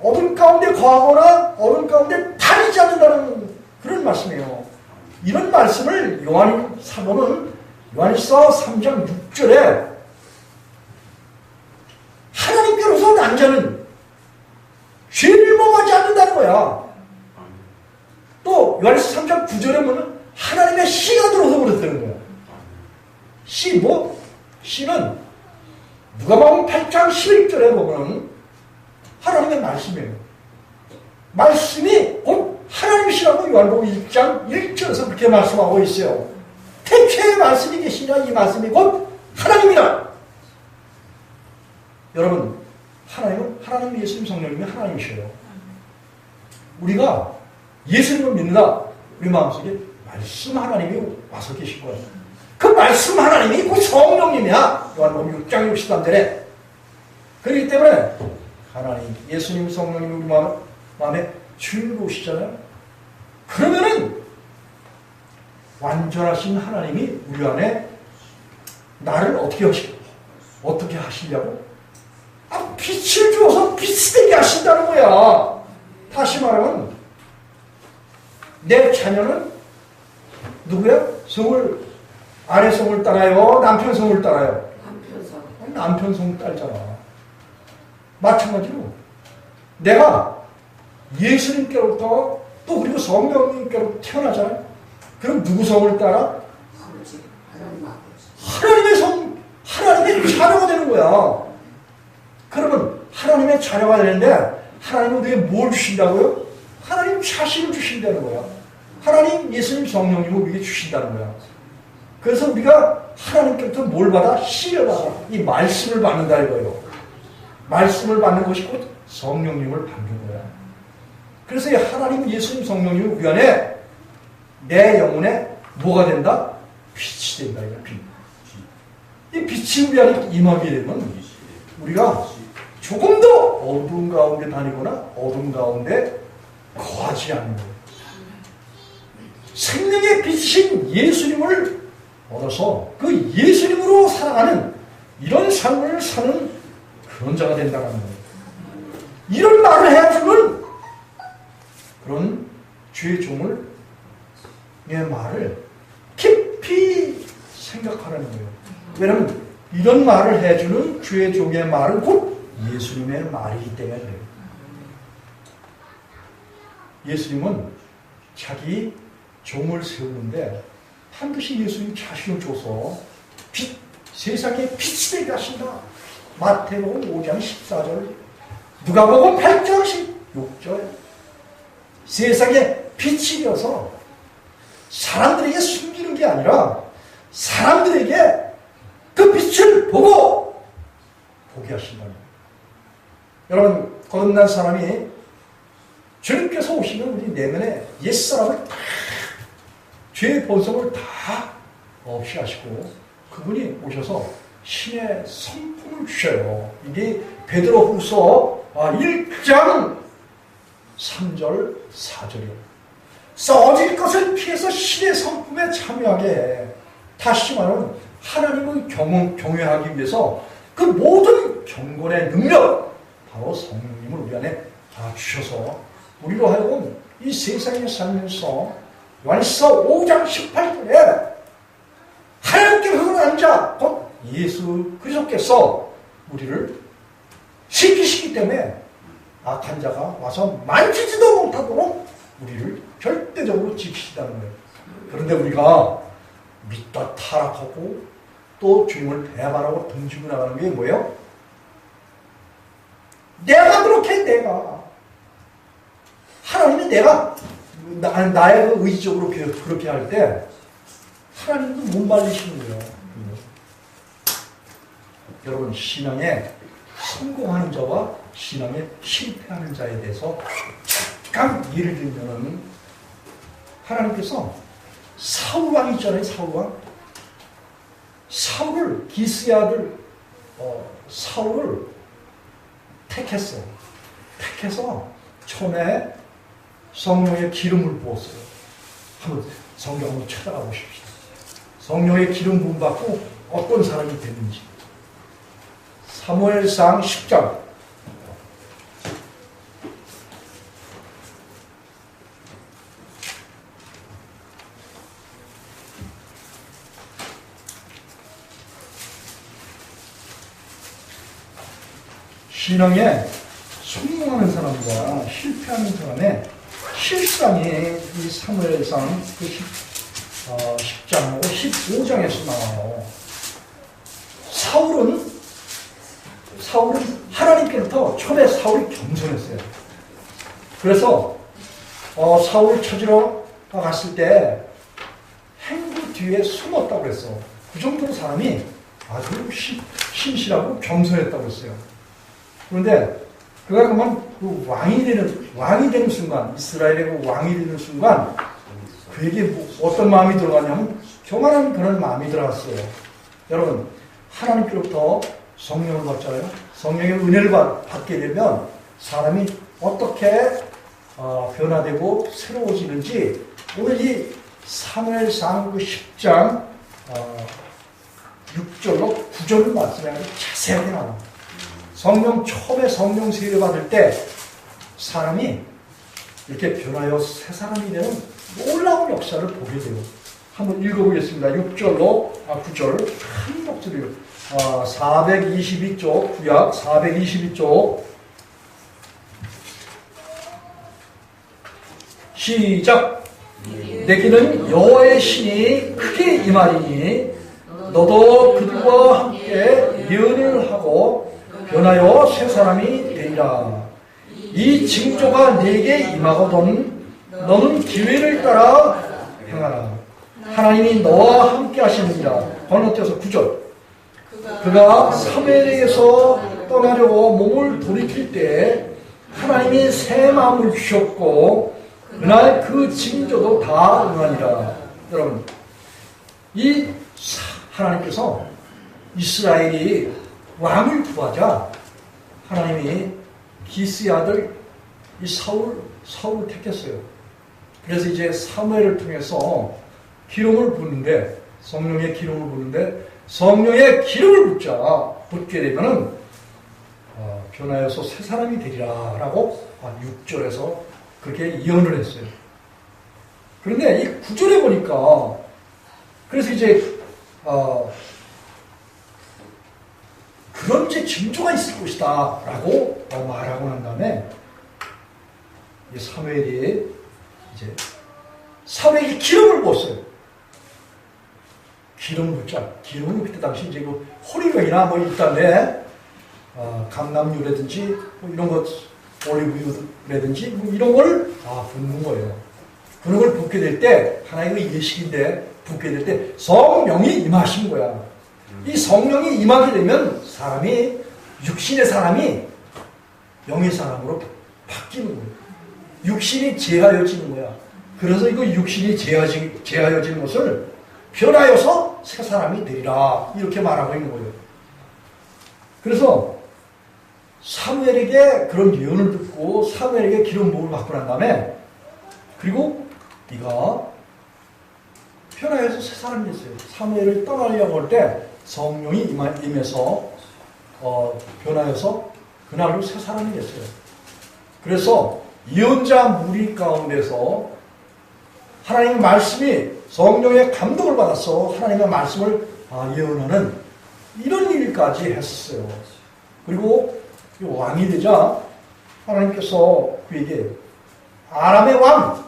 어둠 가운데 거하거나 어둠 가운데 다니지 않는다는 그런 말씀이에요. 이런 말씀을 요한 사도는 요한일서 3장 6절에 하나님께로서 난 자는 죄를 범하지 않는다는 거야. 또 요한일서 3장 9절에 보면 하나님의 씨가 들어서 그랬다는 거야. 씨 뭐? 씨는 누가복음 8장 11절에 보면 하나님의 말씀이에요. 말씀이 곧 하나님이시라고 요한복음 1장 1절에서 그렇게 말씀하고 있어요. 태초에 말씀이 계시냐, 이 말씀이 곧 하나님이라. 여러분, 하나님 예수님 성령님이 하나님이셔요. 우리가 예수님을 믿는다. 우리 마음속에 말씀 하나님이 와서 계신 거예요. 그 말씀 하나님이 곧 성령님이야. 요한복음 6장 63절에. 그렇기 때문에 하나님, 예수님 성령님이 우리 마음에 주인으로 오시잖아요. 그러면은 완전하신 하나님이 우리 안에 나를 어떻게 하시려고? 빛을 주어서 빛이 되게 하신다는 거야. 다시 말하면 내 자녀는 누구야? 아내 성을 따라요? 남편 성을 따라요? 남편 성 따르잖아. 마찬가지로 내가 예수님께로부터 또 그리고 성령님께로부터 태어나잖아요. 그럼 누구 성을 따라? 하나님의 성, 하나님의 자녀가 되는 거야. 그러면 하나님의 자녀가 되는데 하나님은 우리에게 뭘 주신다고요? 하나님 자신을 주신다는 거야. 하나님 예수님 성령님을 우리에게 주신다는 거야. 그래서 우리가 하나님께부터 뭘 받아? 씨를 받아. 이 말씀을 받는다 이거예요. 말씀을 받는 것이 곧 성령님을 받는 거야. 그래서 이 하나님 예수님 성령님이 우리 안에 내 영혼에 뭐가 된다? 빛이 된다. 이거 빛. 이 빛이 우리 안에 임하게 되면 우리가 조금 더 어두운 가운데 다니거나 어두운 가운데 거하지 않는 거예요. 생명의 빛이신 예수님을 얻어서 그 예수님으로 살아가는 이런 삶을 사는 그런 자가 된다는 거예요. 이런 말을 해주는 그런 주의 종을 내 말을 깊이 생각하라는 거예요. 왜냐하면 이런 말을 해주는 주의 종의 말은 곧 예수님의 말이기 때문에 그래요. 예수님은 자기 종을 세우는데 반드시 예수님 자신을 줘서 세상에 빛이 되게 하신다. 마태복음 5장 14절, 누가복음 8장 16절. 세상에 빛이 되어서 사람들에게 숨기는 게 아니라 사람들에게 그 빛을 보게 하신다는 거예요. 여러분, 거듭난 사람이 주님께서 오시면 우리 내면에 옛사람을 다, 죄의 본성을 다 없이 하시고 그분이 오셔서 신의 성품을 주셔요. 이게 베드로후서 1장 3절 4절이요. 썩어질 것을 피해서 신의 성품에 참여하게 해. 다시 말하면 하나님을 경외하기 위해서 그 모든 경건의 능력, 바로 성령님을 우리 안에 다 주셔서 우리로 하여금 이 세상에 살면서 요한일서 5장 18절에 하나님께서 앉아 곧 예수 그리스도께서 우리를 지키시기 때문에 악한 자가 와서 만지지도 못하도록 우리를 절대적으로 지키시다는 거예요. 그런데 우리가 믿다 타락하고 또 주님을 배반하고 등지고 나가는 게 뭐예요? 내가 그렇게 하나님이 나의 의지적으로 그렇게 할 때 하나님도 못 말리시는 거예요. 여러분, 신앙에 성공하는 자와 신앙에 실패하는 자에 대해서 잠깐 예를 들면 하나님께서 사울왕 있잖아요. 사울왕. 사울을 기스의 아들 사울을 택했어. 택해서 처음에 성령의 기름을 부었어요. 한번 성경 한번 찾아가 보십시오. 성령의 기름 부음 받고 어떤 사람이 됐는지. 사무엘상 10장. 신앙에 성공하는 사람과 실패하는 사람의 실상이 이 사무엘상 그 10장하고 15장에서 나와요. 사울은 하나님께로부터 처음에 사울이 겸손했어요. 그래서 사울을 찾으러 갔을 때 행구 뒤에 숨었다고 그랬어. 그 정도로 사람이 아주 신실하고 겸손했다고 했어요. 그런데 그가 그만 그 왕이 되는 순간, 이스라엘의 그 왕이 되는 순간 그에게 어떤 마음이 들어갔냐면 교만한 그런 마음이 들어갔어요. 여러분, 하나님께로부터 성령을 받잖아요. 성령의 은혜를 받게 되면 사람이 어떻게 변화되고 새로워지는지 오늘 이 사무엘상 그 10장 6절로 9절을 말씀에 자세하게 나옵니다. 처음에 성령 세례 받을 때 사람이 이렇게 변하여 새 사람이 되는 놀라운 역사를 보게 돼요. 한번 읽어보겠습니다. 6절로 9절 큰 목소리로 422쪽 구약 422쪽 시작. 내게는 여호와의 신이 크게 임하리니 너도 그들과 함께 예언을 하고 변하여 새 사람이 되리라. 이 징조가 네게 임하거든 너는 기회를 따라 행하라. 하나님이 너와 함께 하시느니라. 건너뛰어서 9절. 그가 사무엘에게서 떠나려고 몸을 돌이킬 때 하나님이 새 마음을 주셨고 그날 그 징조도 다 응하니라. 여러분, 이 하나님께서 이스라엘이 왕을 구하자 하나님이 기스의 아들 이 사울을 택했어요. 그래서 이제 사무엘을 통해서 기름을 붓는데 성령의 기름을 붓는데 성령의 기름을 붓게 되면은 변하여서 새 사람이 되리라라고 6절에서 그렇게 예언을 했어요. 그런데 이 9절에 보니까 그래서 이제 그런 이제 징조가 있을 것이다 라고 말하고 난 다음에 사무엘이 기름을 부었어요. 기름을 붓자. 기름은 그때 당시 이제 그 호리병이나 뭐 일단에 감남유라든지 뭐 이런 것 올리브유라든지 뭐 이런 걸 붓는 거예요. 그런 걸 붓게 될 때 하나님의 예식인데 붓게 될 때 성령이 임하신 거야. 이 성령이 임하게 되면 육신의 사람이 영의 사람으로 바뀌는 거예요. 육신이 제하여지는 거야. 그래서 이거 육신이 제하여지는 것을 변하여서 새 사람이 되리라 이렇게 말하고 있는 거예요. 그래서 사무엘에게 그런 예언을 듣고 사무엘에게 기름 부음을 받고 난 다음에 그리고 네가 변화해서 새 사람이 됐어요. 사무엘을 떠나려고 할 때 성령이 임해서 변화해서 그날로 새 사람이 됐어요. 그래서 예언자 무리 가운데서 하나님의 말씀이 성령의 감동을 받아서 하나님의 말씀을 예언하는 이런 일까지 했어요. 그리고 왕이 되자 하나님께서 그에게 아람의 왕,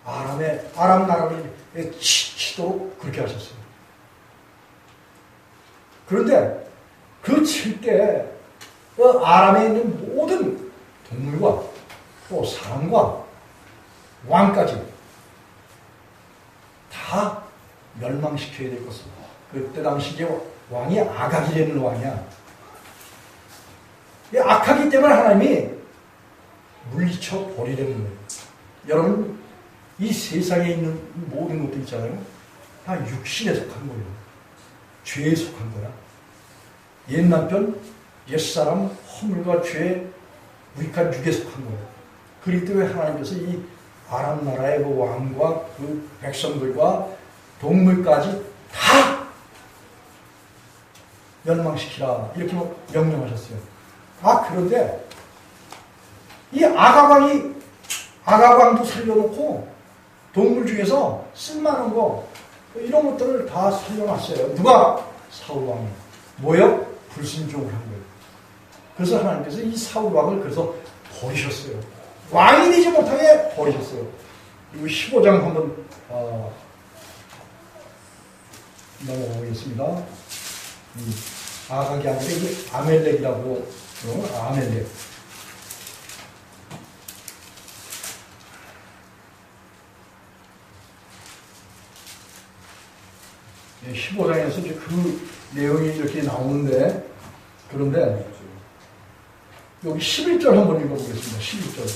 아람 나라를 치도록 그렇게 하셨어요. 그런데 그 칠 때 아람에 있는 모든 동물과 또 사람과 왕까지 다 멸망시켜야 될 것입니다. 그때 당시 왕이 아각이라는 왕이야. 악하기 때문에 하나님이 물리쳐 버리려는 거예요. 여러분, 이 세상에 있는 모든 것들 있잖아요. 다 육신에 속한 거예요. 죄에 속한 거야. 옛 남편, 옛사람, 허물과 죄, 무익한 육에 속한 거예요. 그렇기 때문에 하나님께서 이 아람 나라의 그 왕과 그 백성들과 동물까지 다 멸망시키라 이렇게 명령하셨어요. 그런데 이 아가광도 살려놓고 동물 중에서 쓸만한 거 이런 것들을 다 살려놨어요. 누가? 사울왕이. 뭐요? 불순종을 한 거예요. 그래서 하나님께서 이 사울왕을 그래서 버리셨어요. 왕이 되지 못하게 버리셨어요. 그리고 15장 한번 넘어가겠습니다. 아각이 아니라 이게 아멜렉이라고 아멜렉. 15장에서 이제 그 내용이 이렇게 나오는데, 그런데 여기 11절 한번 읽어보겠습니다. 11절.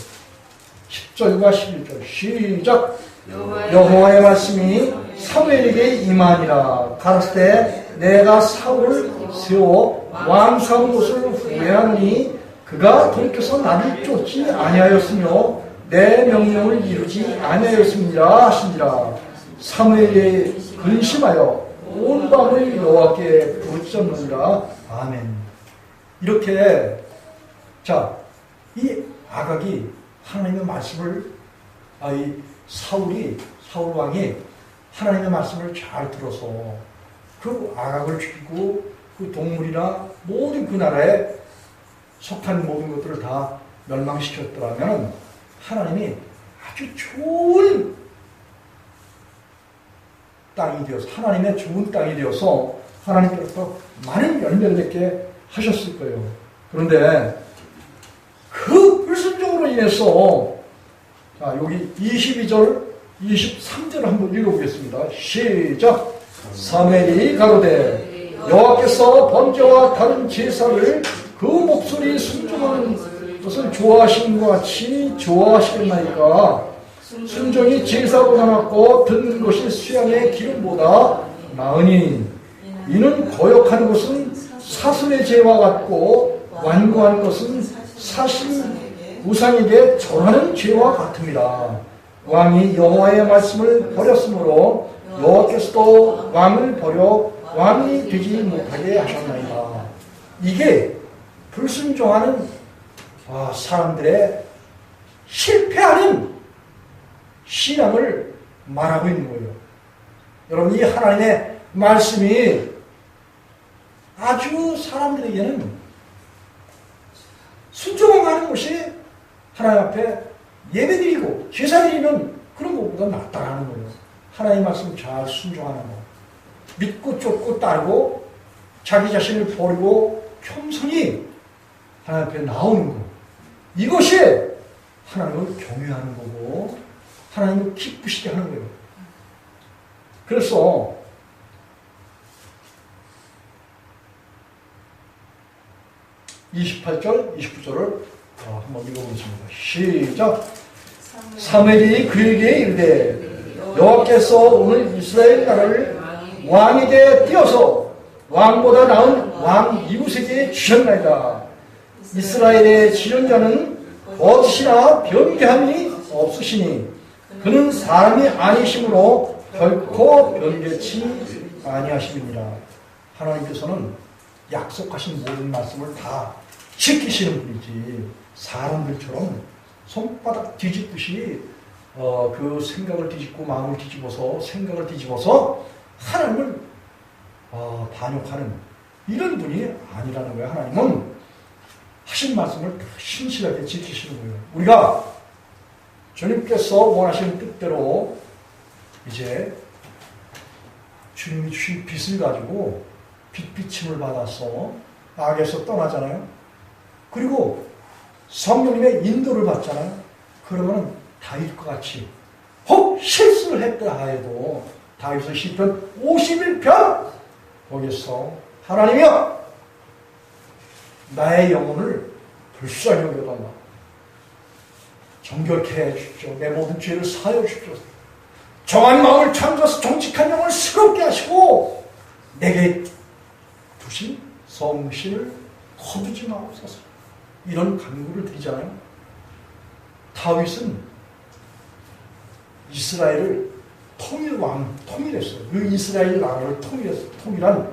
10절과 11절. 시작! 여호와의 말씀이 사무엘에게 임하니라. 가라사대 내가 사울을 세워 왕 삼은 것을 후회하노니 그가 돌이켜서 나를 쫓지 아니하였으며 내 명령을 이루지 아니하였습니다 하신지라. 사무엘이 근심하여 온 밤을 여호와께 부르짖었느니라. 아멘. 이렇게 이 아각이 하나님의 말씀을 이 사울 왕이 하나님의 말씀을 잘 들어서 그 아각을 죽이고 그 동물이나 모든 그 나라에 속한 모든 것들을 다 멸망시켰더라면 하나님이 아주 좋은 땅이 되어서 하나님의 좋은 땅이 되어서 하나님께서 많은 열매를 맺게 하셨을 거예요. 그런데 그 불순종으로 인해서 여기 22절 23절 한번 읽어보겠습니다. 시작! 사무엘이 가로되 여호와께서 번제와 다른 제사를 그 목소리 순종하는 것을 좋아하시는 것 같이 좋아하시겠나이까. 순종이 제사보다 낫고 듣는 것이 수양의 기름보다 나으니 이는 거역하는 것은 사슴의 죄와 같고 완고한 것은 사신 우상에게 절하는 죄와 같음이라. 왕이 여호와의 말씀을 버렸으므로 여호와께서도 왕을 버려 왕이 되지 못하게 하셨나이다. 이게 불순종하는 사람들의 실패하는 신앙을 말하고 있는 거예요. 여러분, 이 하나님의 말씀이 아주 사람들에게는 순종하는 것이 하나님 앞에 예배드리고 제사드리는 그런 것보다 낫다는 거예요. 하나님의 말씀 잘 순종하는 거. 믿고 쫓고 따르고 자기 자신을 버리고 겸손히 하나님 앞에 나오는 거. 이것이 하나님을 경외하는 거고 하나님을 기쁘시게 하는 거예요. 그래서 (28절) (29절을) 한번 읽어보겠습니다. 시작! 사무엘이 그에게 이르되 여호와께서 오늘 이스라엘 나라를 왕에게 띄어서 왕보다 나은 왕 이웃에게 주셨나이다. 이스라엘의 지존자는 거짓이나 변개함이 없으시니 그는 사람이 아니심으로 결코 변개치 아니하심이니라. 하나님께서는 약속하신 모든 말씀을 다 지키시는 분이지 사람들처럼 손바닥 뒤집듯이 그 생각을 뒤집고 마음을 뒤집어서 생각을 뒤집어서 하나님을 반역하는 이런 분이 아니라는 거예요. 하나님은 하신 말씀을 신실하게 지키시는 거예요. 우리가 주님께서 원하시는 뜻대로 이제 주님이 주신 빚을 가지고 빚비침을 받아서 악에서 떠나잖아요. 그리고 성령님의 인도를 받잖아요. 그러면 다윗과 같이 혹 실수를 했다 하여도 다윗의 시편 51편 거기서 하나님이여 나의 영혼을 불쌍히 여겨달라. 정결케 해주십시오. 내 모든 죄를 사하여 주십시오. 정한 마음을 창조해서 정직한 영혼을 새롭게 하시고 내게 두신 성실을 거두지 마옵소서. 이런 간구를 드리잖아요. 다윗은 이스라엘을 통일했어요. 그 이스라엘 나라를 통일한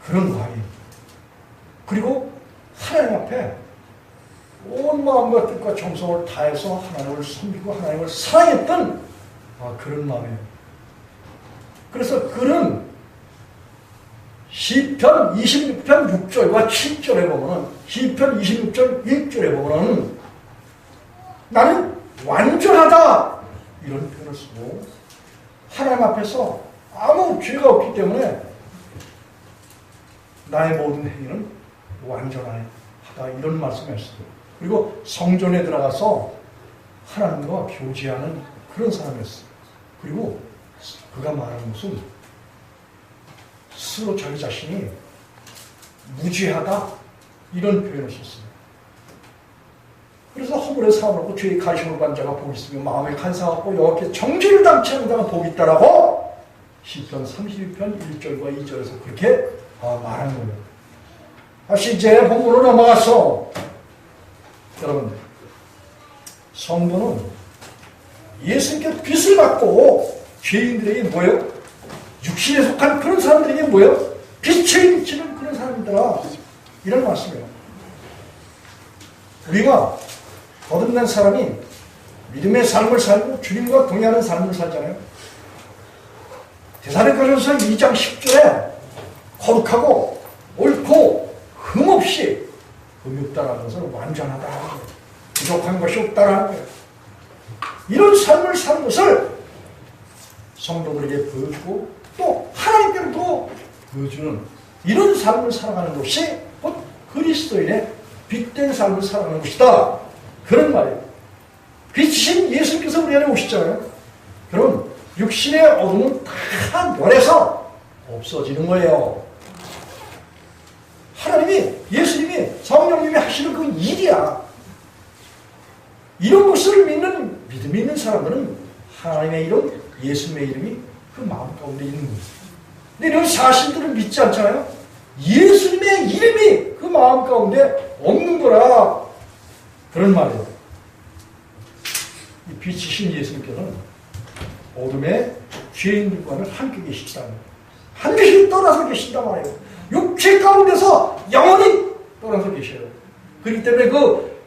그런 왕이에요. 그리고 하나님 앞에 온 마음과 뜻과 정성을 다해서 하나님을 섬기고 하나님을 사랑했던 그런 마음이에요. 그래서 그는 시편 26편 6절과 7절에 보면은, 시편 26절 1절에 보면은 나는 완전하다 이런 표현을 쓰고, 하나님 앞에서 아무 죄가 없기 때문에 나의 모든 행위는 완전하다 이런 말씀을 했어요. 그리고 성전에 들어가서 하나님과 교제하는 그런 사람이었어요. 그리고 그가 말하는 것은 스스로 자기 자신이 무죄하다 이런 표현을 썼어요. 그래서 허물에 사함하고 죄의 가시를 받은 자가 복이 있으며 마음에 간사하고 여호와께 정죄를 당치 않는 자가 복이 있다라고 시편 32편 1절과 2절에서 그렇게 말하는 거예요. 다시 이제 본문으로 넘어가서 여러분, 성도는 예수님께 빚을 받고 죄인들에게 뭐예요? 육신에 속한 그런 사람들에게 뭐예요? 빛을 비치는 그런 사람이더라 이런 말씀이에요. 우리가 거듭난 사람이 믿음의 삶을 살고 주님과 동행하는 삶을 살잖아요. 데살로니가전서 2장 10절에 거룩하고 옳고 흠없이 흠이 없다라는 것은 완전하다, 부족한 것이 없다라는 거예요. 이런 삶을 사는 것을 성도들에게 보여주고 또 하나님께로도 보여주는 이런 삶을 살아가는 것이 곧 그리스도인의 빛된 삶을 살아가는 것이다, 그런 말이에요. 빛이신 예수님께서 우리 안에 오시잖아요. 그럼 육신의 어둠은 다 면해서 없어지는 거예요. 하나님이, 예수님이, 성령님이 하시는 그 일이야. 이런 것을 믿는, 믿음이 있는 사람들은 하나님의 이름, 예수님의 이름이 그 마음 가운데 있는 거예요. 근데 이런 사실들을 믿지 않잖아요. 예수님의 이름이 그 마음 가운데 없는 거라, 그런 말이에요. 이 빛이신 예수님께서는 어둠의 죄인들과는 함께 계시다, 반드시 떠나서 계신다 말이에요. 육체 가운데서 영원히 떠나서 계셔요. 그렇기 때문에 그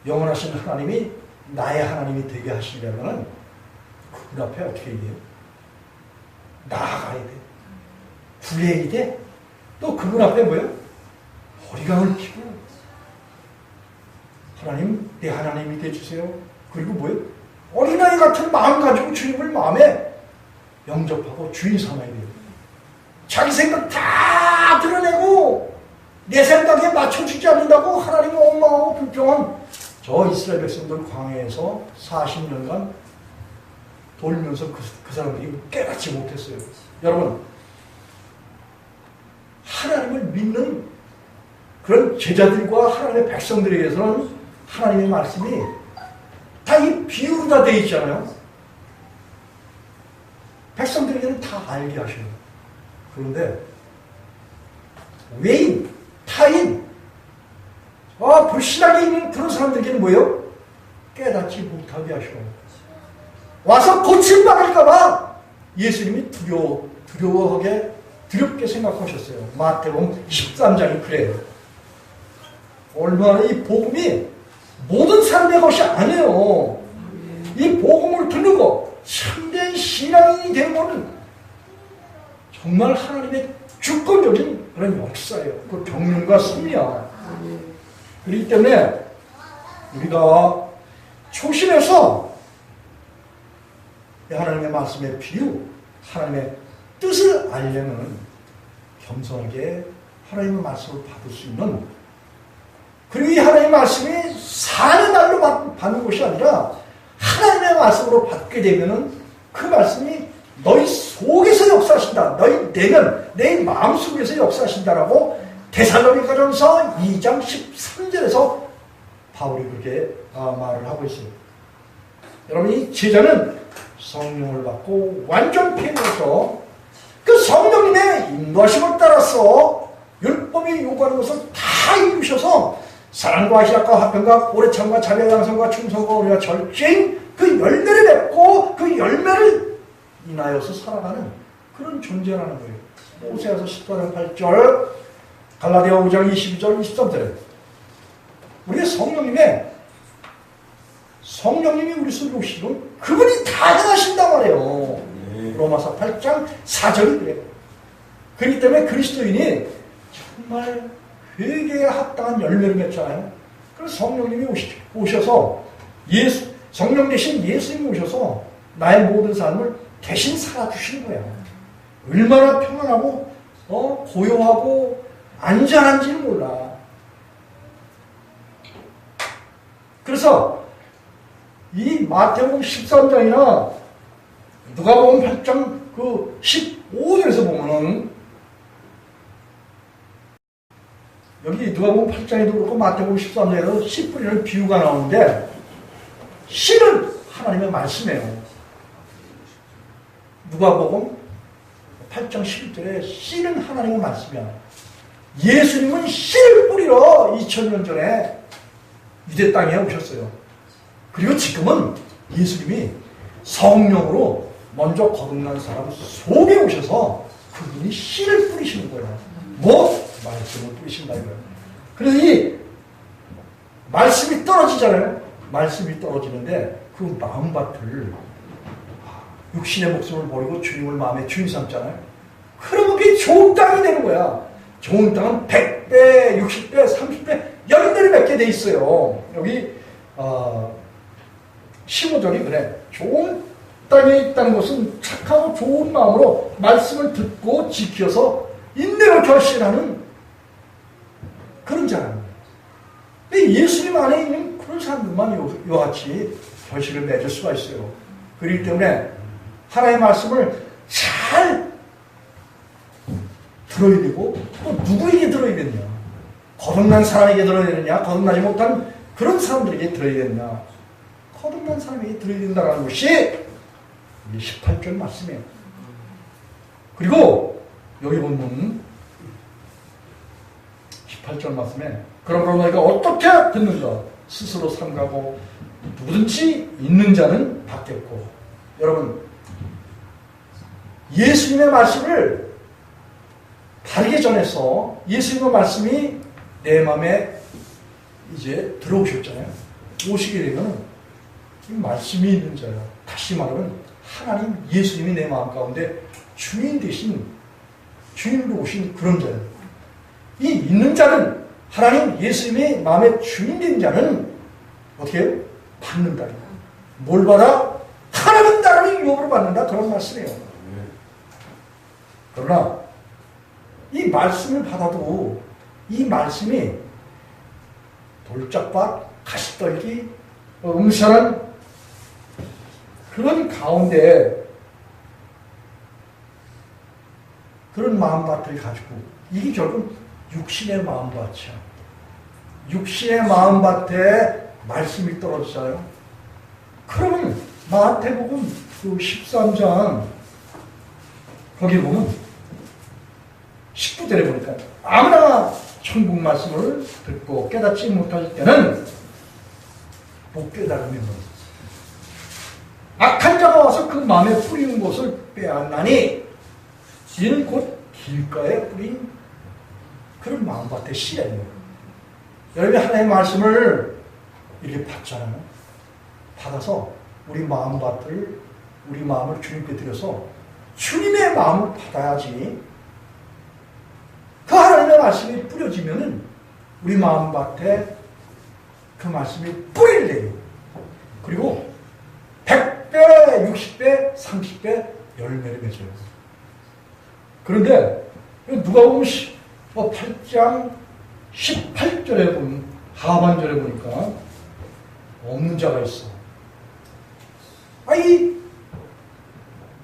영원하신 하나님이 나의 하나님이 되게 하시려면 그분 앞에 어떻게 해요? 나아가야 돼. 구해야 돼. 또 그분 앞에 뭐예요? 허리감을 피고 하나님, 내 하나님이 되어주세요. 그리고 뭐예요? 어린아이 같은 마음 가지고 주님을 마음에 영접하고 주인 삼아야 돼요. 자기 생각 다 드러내고 내 생각에 맞춰주지 않는다고 하나님은 원망하고 불평한 저 이스라엘 백성들 광야에서 40년간 돌면서 그 사람들이 깨닫지 못했어요. 여러분, 하나님을 믿는 그런 제자들과 하나님의 백성들에게서는 하나님의 말씀이 다 이 비유로 다 되어 있잖아요. 백성들에게는 다 알게 하셔요. 그런데 외인, 타인, 불신하게 있는 그런 사람들에게는 뭐예요? 깨닫지 못하게 하셔. 와서 고침받을까봐 예수님이 두렵게 생각하셨어요. 마태복음 13장이 그래요. 얼마나 이 복음이 모든 사람의 것이 아니에요. 이 복음을 듣는 거, 참된 신앙인이 되는 것은 정말 하나님의 주권적인 그런 역사예요. 그 경륜과 섭리야. 그렇기 때문에 우리가 초심에서 하나님의 말씀의 비유, 하나님의 뜻을 알려면 겸손하게 하나님의 말씀을 받을 수 있는, 그리고 이 하나님의 말씀이 사는 날로 받는 것이 아니라 하나님의 말씀으로 받게 되면은 그 말씀이 너희 속에서 역사하신다, 너희 내면, 내 마음속에서 역사하신다라고 데살로니가전서 2장 13절에서 바울이 그렇게 말을 하고 있어요. 여러분, 이 제자는 성령을 받고 완전 피해서 그 성령님의 인도하심을 따라서 율법이 요구하는 것을 다 이루셔서 사랑과 희락과 화평과 오래 참과 자비와 양성과 충성과 우리가 절제인 그 열매를 맺고 그 열매를 인하여서 살아가는 그런 존재라는 거예요. 호세아서 14장 8절, 갈라디아 5장 22절 23절에 우리의 성령님이 우리 속에 오시면 그분이 다 행하신단 말이에요. 로마서 8장 4절이 그래요. 그렇기 때문에 그리스도인이 정말 회개에 합당한 열매를 맺잖아요. 그래서 성령님이 오셔서 성령 대신 예수님이 오셔서 나의 모든 삶을 대신 살아주시는 거야. 얼마나 평안하고 고요하고 안전한지는 몰라. 그래서 이 마태복음 13장이나 누가복음 8장 그 15절에서 보면은 여기 누가복음 8장에도 그렇고 마태복음 13장에도 씨 뿌리는 비유가 나오는데 씨는 하나님의 말씀이에요. 누가복음 8장 11절에 씨는 하나님의 말씀이야. 예수님은 씨를 뿌리러 2000년 전에 유대 땅에 오셨어요. 그리고 지금은 예수님이 성령으로 먼저 거듭난 사람 속에 오셔서 그분이 씨를 뿌리시는 거예요. 말씀을 뿌리신다 이거예요. 그래서 이 말씀이 떨어지잖아요. 말씀이 떨어지는데 그 마음밭을 육신의 목숨을 버리고 주님을 마음에 주인 삼잖아요. 그러면 그게 좋은 땅이 되는 거야. 좋은 땅은 100배, 60배, 30배 열매를 맺게 돼 있어요. 여기 15절이 그래. 좋은 땅에 있다는 것은 착하고 좋은 마음으로 말씀을 듣고 지켜서 인내로 결실하는 그런 자라는 거예요. 근데 예수님 안에 있는 그런 사람들만 이와같이 결실을 맺을 수가 있어요. 그렇기 때문에 하나님의 말씀을 잘 들어야 되고 또 누구에게 들어야 되느냐. 거듭난 사람에게 들어야 되느냐, 거듭나지 못한 그런 사람들에게 들어야 되느냐. 거듭난 사람에게 들어야 된다는 것이 18절 말씀이에요. 그리고 여기 보면 18절 말씀에 그러므로 너희가 어떻게 듣는가 스스로 삼가고 누구든지 있는 자는 받겠고. 여러분 예수님의 말씀을 바르게 전해서 예수님의 말씀이 내 마음에 이제 들어오셨잖아요. 오시게 되면 이 말씀이 있는 자야. 다시 말하면 하나님 예수님이 내 마음 가운데 주인 대신 주인으로 오신 그런 자예요. 이 있는 자는 하나님 예수님이 마음에 주인 된 자는 어떻게 해요? 받는다. 뭘 받아? 하나님 나라를 유업으로 받는다. 그런 말씀이에요. 그러나 이 말씀을 받아도 이 말씀이 돌짝밭, 가시떨기, 음산한 그런 가운데 그런 마음밭을 가지고 이게 결국 육신의 마음밭이야. 육신의 마음밭에 말씀이 떨어지잖아요. 그러면 마태복음 그 13장 거기 보면 19절에 보니까 아무나 천국 말씀을 듣고 깨닫지 못할 때는 못 깨달으면 악한 자가 와서 그 마음에 뿌리는 것을 빼앗나니 이는 곧 길가에 뿌린 그런 마음밭의 씨라는 거예요. 여러분이 하나님의 말씀을 이렇게 받잖아요. 받아서 우리 마음밭을 우리 마음을 주님께 드려서 주님의 마음을 받아야지 그 하나님의 말씀이 뿌려지면은 우리 마음밭에 그 말씀이 뿌리를 내요. 그리고 100배, 60배, 30배 열매를 맺어요. 그런데 누가복음 8장 18절에 보면 하반절에 보니까 없는 자가 있어. 이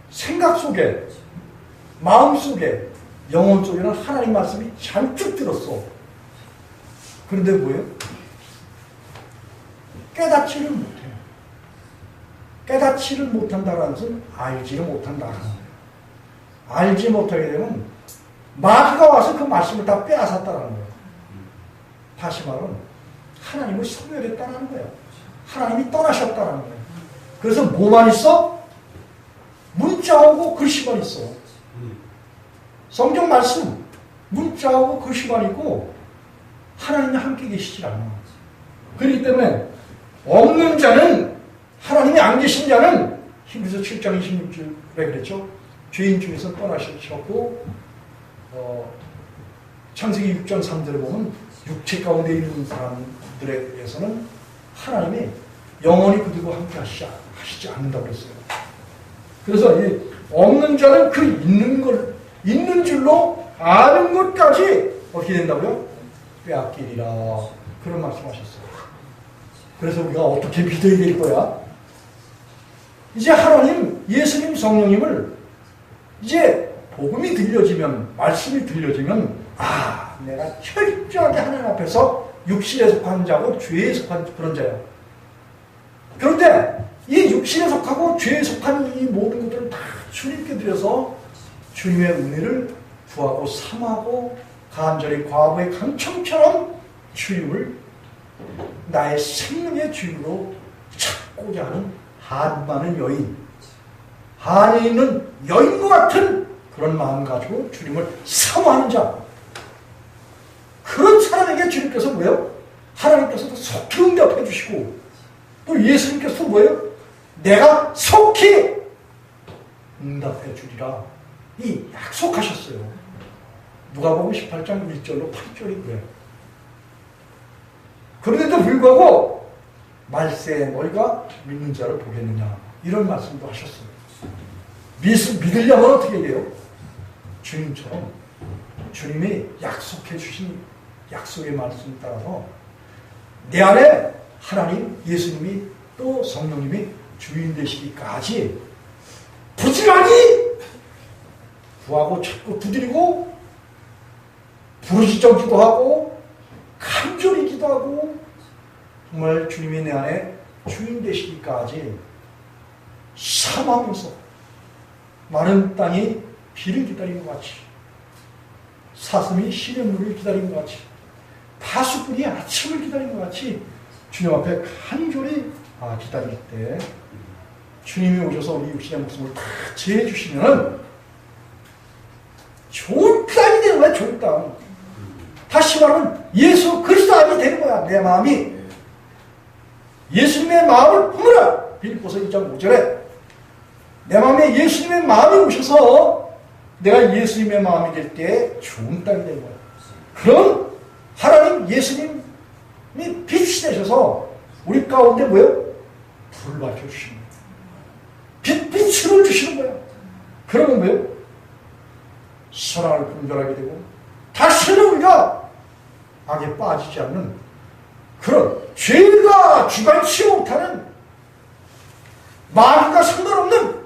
생각 속에 마음 속에 영혼 속에는 하나님 말씀이 잔뜩 들었어. 그런데 뭐예요? 깨닫지를 못해. 깨닫지를 못한다는 것은 알지를 못한다. 알지 못하게 되면 마귀가 와서 그 말씀을 다 빼앗았다라는 거예요. 다시 말하면 하나님을 소멸했다는 거예요. 하나님이 떠나셨다는 거예요. 그래서 뭐만 있어? 문자하고 글씨만 있어. 성경 말씀 문자하고 글씨만 있고 하나님이 함께 계시질 않아. 그렇기 때문에 없는 자는, 하나님이 안 계신 자는 히브리서 7장 26절에 그랬죠. 죄인 중에서 떠나셨고 창세기 6장 3절에 보면 육체 가운데 있는 사람들에게서는 하나님이 영원히 그들과 함께 하시지 않는다고 그랬어요. 그래서 이 없는 자는 그 있는 줄로 아는 것까지 어떻게 된다고요? 빼앗기리라. 그런 말씀하셨어요. 그래서 우리가 어떻게 믿어야 될 거야? 이제 하나님, 예수님, 성령님을 이제 복음이 들려지면, 말씀이 들려지면, 내가 철저하게 하나님 앞에서 육신에 속한 자고 죄에 속한 그런 자야. 그런데 이 육신에 속하고 죄에 속한 이 모든 것들을 다 주님께 드려서 주님의 은혜를 구하고 삼하고 간절히 과부의 강청처럼 주님을 나의 생명의 주인으로 찾고자 하는 한 많은 여인, 한에 있는 여인과 같은 그런 마음 가지고 주님을 사모하는 자, 그런 사람에게 주님께서 뭐예요? 하나님께서도 속히 응답해 주시고 또 예수님께서 뭐예요? 내가 속히 응답해 주리라 이 약속하셨어요. 누가복음 18장 1절로 8절이 그래요. 그런데도 불구하고 말세 너희가 믿는 자를 보겠느냐 이런 말씀도 하셨어요. 믿으려면 어떻게 해요? 주님처럼 주님이 약속해 주신 약속의 말씀에 따라서 내 안에 하나님, 예수님이 또 성령님이 주인 되시기까지 부지런히 구하고 찾고 두드리고 부르짖어 기도하고 간절히 기도하고 정말 주님이 내 안에 주인 되시기까지 사모하면서 마른 땅이 비를 기다리는 것 같이 사슴이 시냇물을 기다리는 것 같이 파수꾼이 아침을 기다리는 것 같이 주님 앞에 간절히 기다릴 때 주님이 오셔서 우리 육신의 목숨을 다 제해주시면 좋은 땅이 되는 거야. 좋은 땅. 다시 말하면 예수 그리스도 안이 되는 거야. 내 마음이 예수님의 마음을 품으라. 빌립보서 2장 5절에 내 마음에 예수님의 마음이 오셔서 내가 예수님의 마음이 될 때 좋은 땅이 되는 거야. 그럼 하나님 예수님이 빛이 되셔서 우리 가운데 뭐예요? 불을 밝혀주시는 거예요. 빛을 주시는 거예요. 그러면 뭐예요? 사랑을 분별하게 되고 다시는 우리가 악에 빠지지 않는 그런 죄가 주관치 못하는 마귀가 상관없는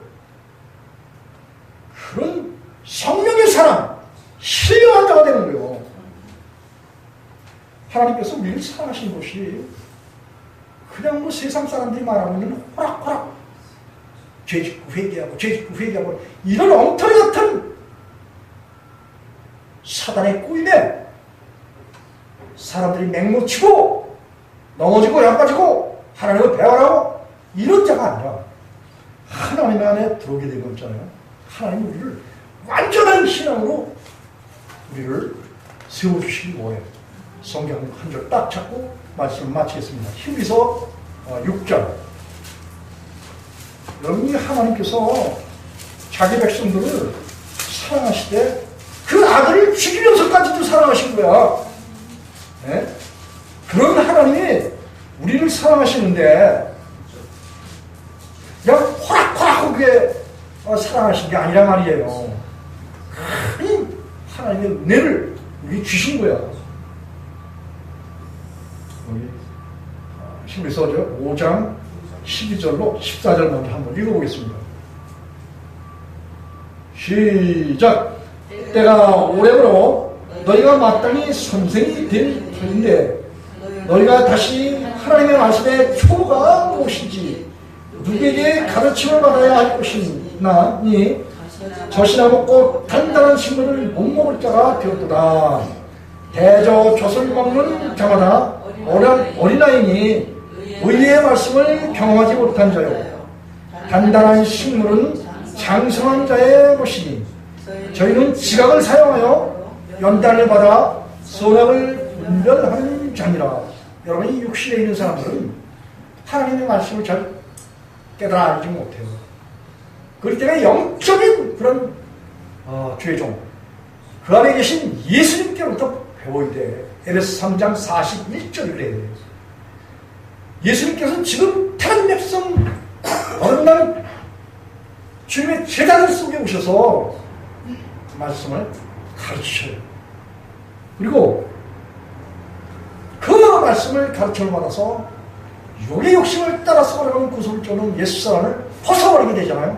그런 성령의 사람, 신령한 자가 되는 거예요. 하나님께서 우리를 사랑하신 것이 그냥 뭐 세상 사람들이 말하는 호락호락 죄 짓고 회개하고 이런 엉터리 같은 사단의 꼬임에 사람들이 맹모치고 넘어지고 약빠지고 하나님을 배반하고 이런 자가 아니라 하나님 안에 들어오게 된 거잖아요. 하나님이 우리를 완전한 신앙으로 우리를 세워주시기 뭐예요? 성경 한 절 딱 잡고 말씀을 마치겠습니다. 히브리서 6장. 여러분이 하나님께서 자기 백성들을 사랑하시되 그 아들을 죽이면서까지도 사랑하신 거야. 네? 그런 하나님이 우리를 사랑하시는데 그냥 호락호락하게 사랑하신 게 아니란 말이에요. 큰 하나님의 은혜를 우리 주신 거야. 히브리서 5장 12절로 14절 먼저 한번 읽어보겠습니다. 시작! 때가 오래므로 너희가 마땅히 선생이 될 터인데 너희가 다시 하나님의 말씀의 초가 무엇인지 누구에게 가르침을 받아야 할 것이나니 젖이나 먹고 단단한 식물을 못 먹을 자가 되었도다. 대저 젖을 먹는 자마다 어린아이니 의의 말씀을 경험하지 못한 자요. 단단한 식물은 장성한 자의 것이니 저희는 지각을 사용하여 연단을 받아 선악을 분별하는 자니라. 여러분, 이 육신에 있는 사람들은 하나님의 말씀을 잘 깨달아 알지 못해요. 그렇기 때문에 영적인 그런 죄종, 그 안에 계신 예수님께로부터 배워야 돼. 에베소 3장 41절 그래요. 예수님께서는 지금 다른 백성 어느 날 주님의 제자들 속에 오셔서 말씀을 가르치셔요. 그리고 그 말씀을 가르침을 받아서 육의 욕심을 따라서 걸어가는 구속을 쫓는 옛사람을 벗어버리게 되잖아요.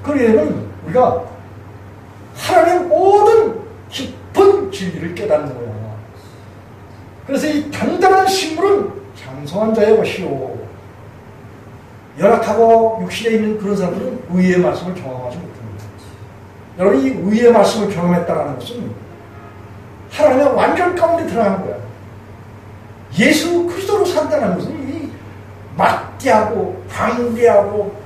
그러게 되면 우리가 하나님의 모든 깊은 진리를 깨닫는 거예요. 그래서 이 단단한 식물은 장성한 자의 것이요, 열악하고 육신에 있는 그런 사람들은 의의 말씀을 경험하지 못합니다. 여러분, 이 의의 말씀을 경험했다는 것은 하나님의 완전 가운데 들어간 거야. 예수 그리스도로 산다는 것은 이 막대하고 방대하고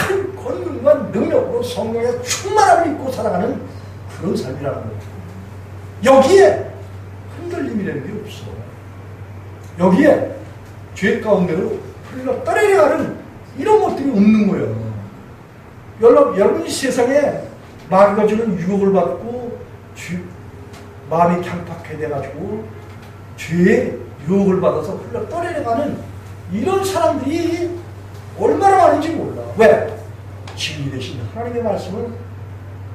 큰 권능과 능력으로 성령의 충만함을 입고 살아가는 그런 삶이라는 거예요. 여기에 흔들림이라는 게 없어. 여기에 죄 가운데로 흘러 떠내려가는 이런 것들이 없는 거예요. 여러분이 세상에 마귀가 주는 유혹을 받고 마음이 강팍해 돼가지고 죄의 유혹을 받아서 흘러 떠내려가는 이런 사람들이 얼마나 많은지 몰라. 왜? 진리 대신 하나님의 말씀을,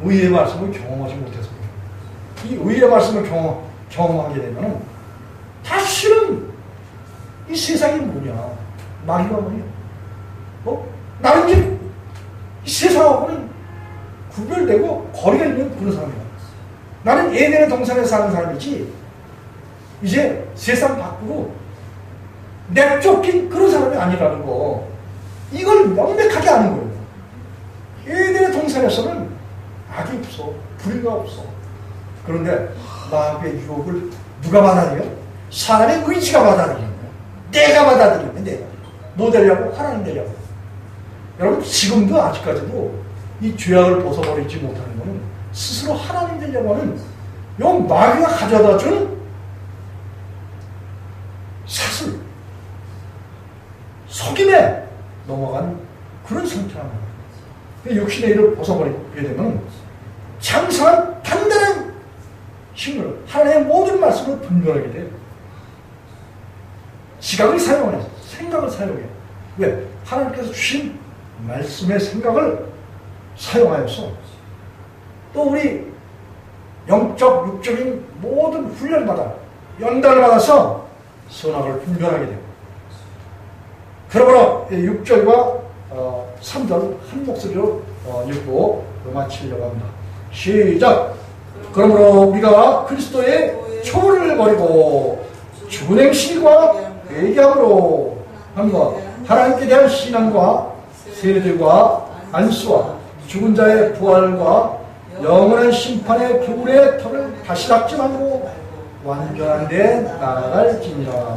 의의 말씀을 경험하지 못해서 그래요. 이 의의 말씀을 경험하게 되면 다시는 이 세상이 뭐냐, 마귀가 뭐냐, 나는 이제 이 세상하고는 구별되고 거리가 있는 그런 사람이야. 나는 에덴의 동산에 사는 사람이지 이제 세상 밖으로 내쫓긴 그런 사람이 아니라는 거, 이걸 명백하게 아는 거예요. 에덴의 동산에서는 악이 없어, 불의가 없어. 그런데 마귀의 유혹을 누가 받아들여? 사람의 의지가 받아들이는 거야. 내가 받아들이면 내가. 뭐 되려고? 하나님 되려고. 여러분, 지금도 아직까지도 이 죄악을 벗어버리지 못하는 것은 스스로 하나님 되려고 하는 요 마귀가 가져다 준 사슬, 속임에 넘어간 그런 상태란 말이에요. 육신의 일을 벗어버리게 되면 장성한 단단한 식물, 하나님의 모든 말씀을 분별하게 돼요. 지각을 사용해, 생각을 사용해. 왜? 하나님께서 주신 말씀의 생각을 사용하여서 또 우리 영적, 육적인 모든 훈련마다 연단을 받아서 선악을 분별하게 됩니다. 그러므로 6절과 3절 한 목소리로 읽고 마치려고 합니다. 시작! 그러므로 우리가 그리스도의 초를 버리고 죽은 행실과 회개함으로 함과 하나님께 대한 신앙과 세례들과 안수와 죽은 자의 부활과 영원한 심판의 불의 털을 다시 닦지 말고 완전한 데 나아갈지니라.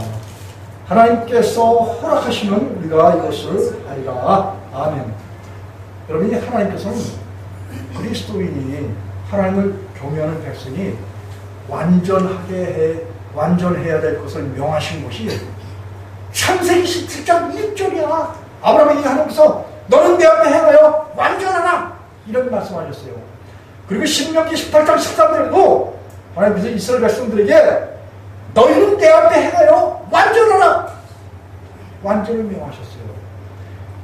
하나님께서 허락하시면 우리가 이것을 하리라. 아멘. 여러분이 하나님께서는 그리스도인이, 하나님을 경외하는 백성이 완전해야 될 것을 명하신 것이 창세기 17장 1절이야. 아브라함에게 하나님께서 너는 내 앞에 행하여 완전하라, 이런 말씀하셨어요. 그리고 신명기 18장 13절에도 하나님께서 이스라엘 백성들에게 너희는 내 앞에 행하여 완전하라, 완전을 명하셨어요.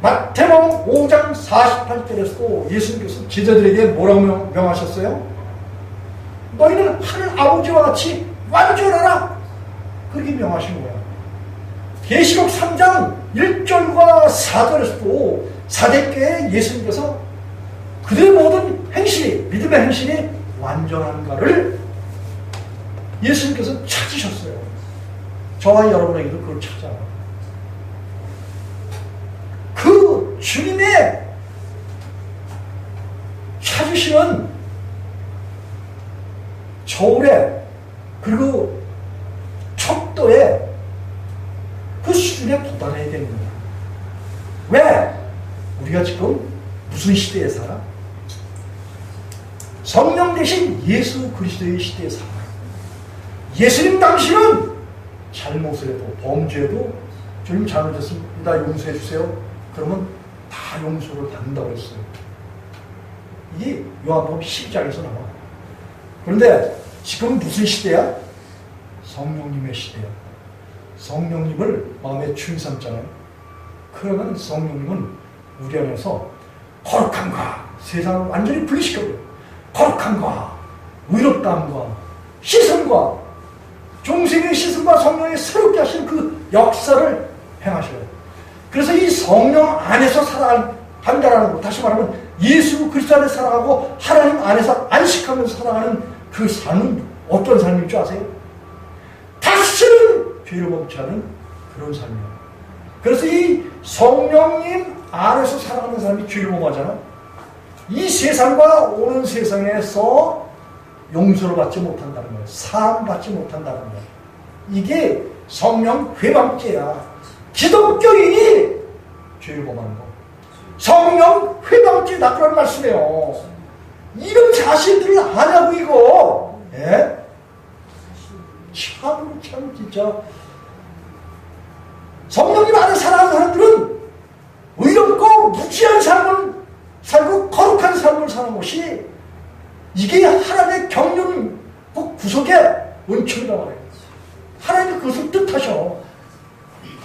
마태복음 5장 48절에서도 예수님께서 제자들에게 뭐라고 명하셨어요? 너희는 하늘 아버지와 같이 완전하라, 그렇게 명하신 거야. 계시록 3장 1절과 4절에서도 사대교회 예수님께서 그들의 모든 행실이, 믿음의 행실이 완전한가를 예수님께서 찾으셨어요. 저와 여러분에게도 그걸 찾아. 그 주님의 찾은 주시는 저울에 그리고 척도에 그 수준에 도달해야 되는 거야. 왜? 우리가 지금 무슨 시대에 살아? 성령 대신 예수 그리스도의 시대에 살아. 예수님 당시는 잘못을 해도 범죄해도 주님 잘못했습니다 용서해 주세요. 그러면 다 용서를 받는다고 했어요. 이게 요한복음 10장에서 나와. 그런데 지금 무슨 시대야? 성령님의 시대야. 성령님을 마음에 주인 삼잖아요. 그러면 성령님은 우리 안에서 거룩함과 세상을 완전히 분리시켜버려요. 거룩함과 의롭다함과 시선과 중생의 시선과 성령의 새롭게 하시는 그 역사를 행하셔요. 그래서 이 성령 안에서 살아간다라는 것, 다시 말하면 예수 그리스도 안에 살아가고 하나님 안에서 안식하면서 살아가는 그 삶은 어떤 삶인 줄 아세요? 다시는 죄를 범치 않은 그런 삶이에요. 그래서 이 성령님 안에서 살아가는 사람이 죄를 범하잖아. 이 세상과 오는 세상에서 용서를 받지 못한다는 거예요. 사함받지 못한다는 거예요. 이게 성령 회방죄야. 기독교인이 죄를 범하는 거. 성령 회방죄다 그런 말씀이에요. 이런 자신들을 하냐고 이거. 예? 참 진짜 성령님 안에 살아가는 사람들은 의롭고 무지한 삶을 살고 거룩한 삶을 사는 것이 이게 하나님의 경륜 그 구속의 원칙이라고 해요. 하나님이 그것을 뜻하셔.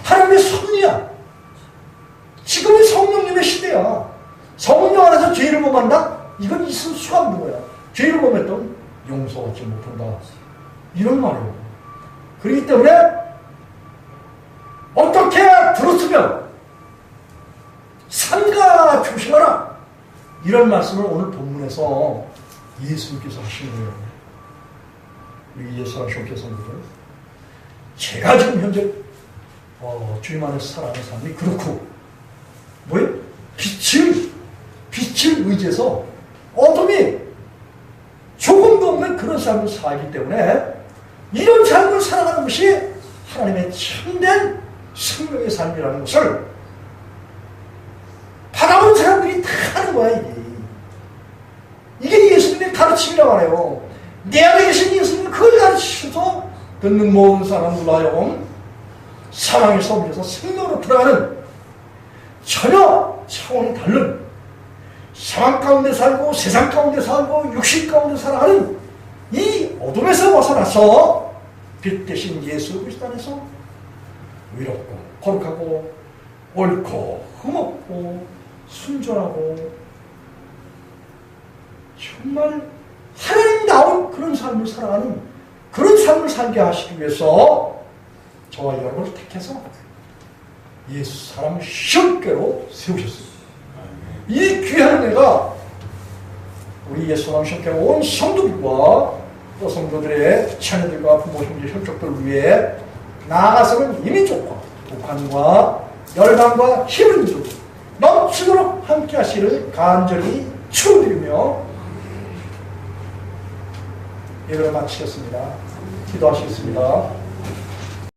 하나님의 섭리야. 지금은 성령님의 시대야. 성령 안에서 죄를 범한다? 이건 있을 수가 없는 거야. 죄를 범했던 용서받지 못한다. 이런 말이에요. 그렇기 때문에 어떻게 들었으면 삼가 조심하라. 이런 말씀을 오늘 본문에서 예수님께서 하시는 거예요. 우리 예수 하시옵께서는 제가 지금 현재 주님 안에서 살아가는 사람이 그렇고 뭐예요? 빛을 의지해서 어둠이 조금도 없는 그런 삶을 살기 때문에 이런 삶을 살아가는 것이 하나님의 참된 생명의 삶이라는 것을 받아본 사람들이 다 하는 거야. 이게 예수님의 가르침이라고 하네요. 내 안에 계신 예수님은 그걸 가르치셔서 듣는 모든 사람들로 하여금 사랑에서 옮겨서 생명으로 들어가는 전혀 차원이 다른 상황 가운데 살고 세상 가운데 살고 육신 가운데 살아가는 이 어둠에서 벗어나서 빛 대신 예수 그리스도 안에서 의롭고 거룩하고 옳고 흠없고 순전하고 정말 하나님다운 그런 삶을 살아가는 그런 삶을 살게 하시기 위해서 저와 여러분을 택해서 예수 사람 시험께로 세우셨습니다. 이 귀한 은혜가 우리 예수 사람 시험께로 온 성도들과 또 성도들의 자녀들과 부모 형제 혈족들 위해 나아가서는 이민족과 북한과 열방과 히브리인족 넘치도록 함께 하시를 간절히 축원드리며 예배를 마치겠습니다. 기도하시겠습니다.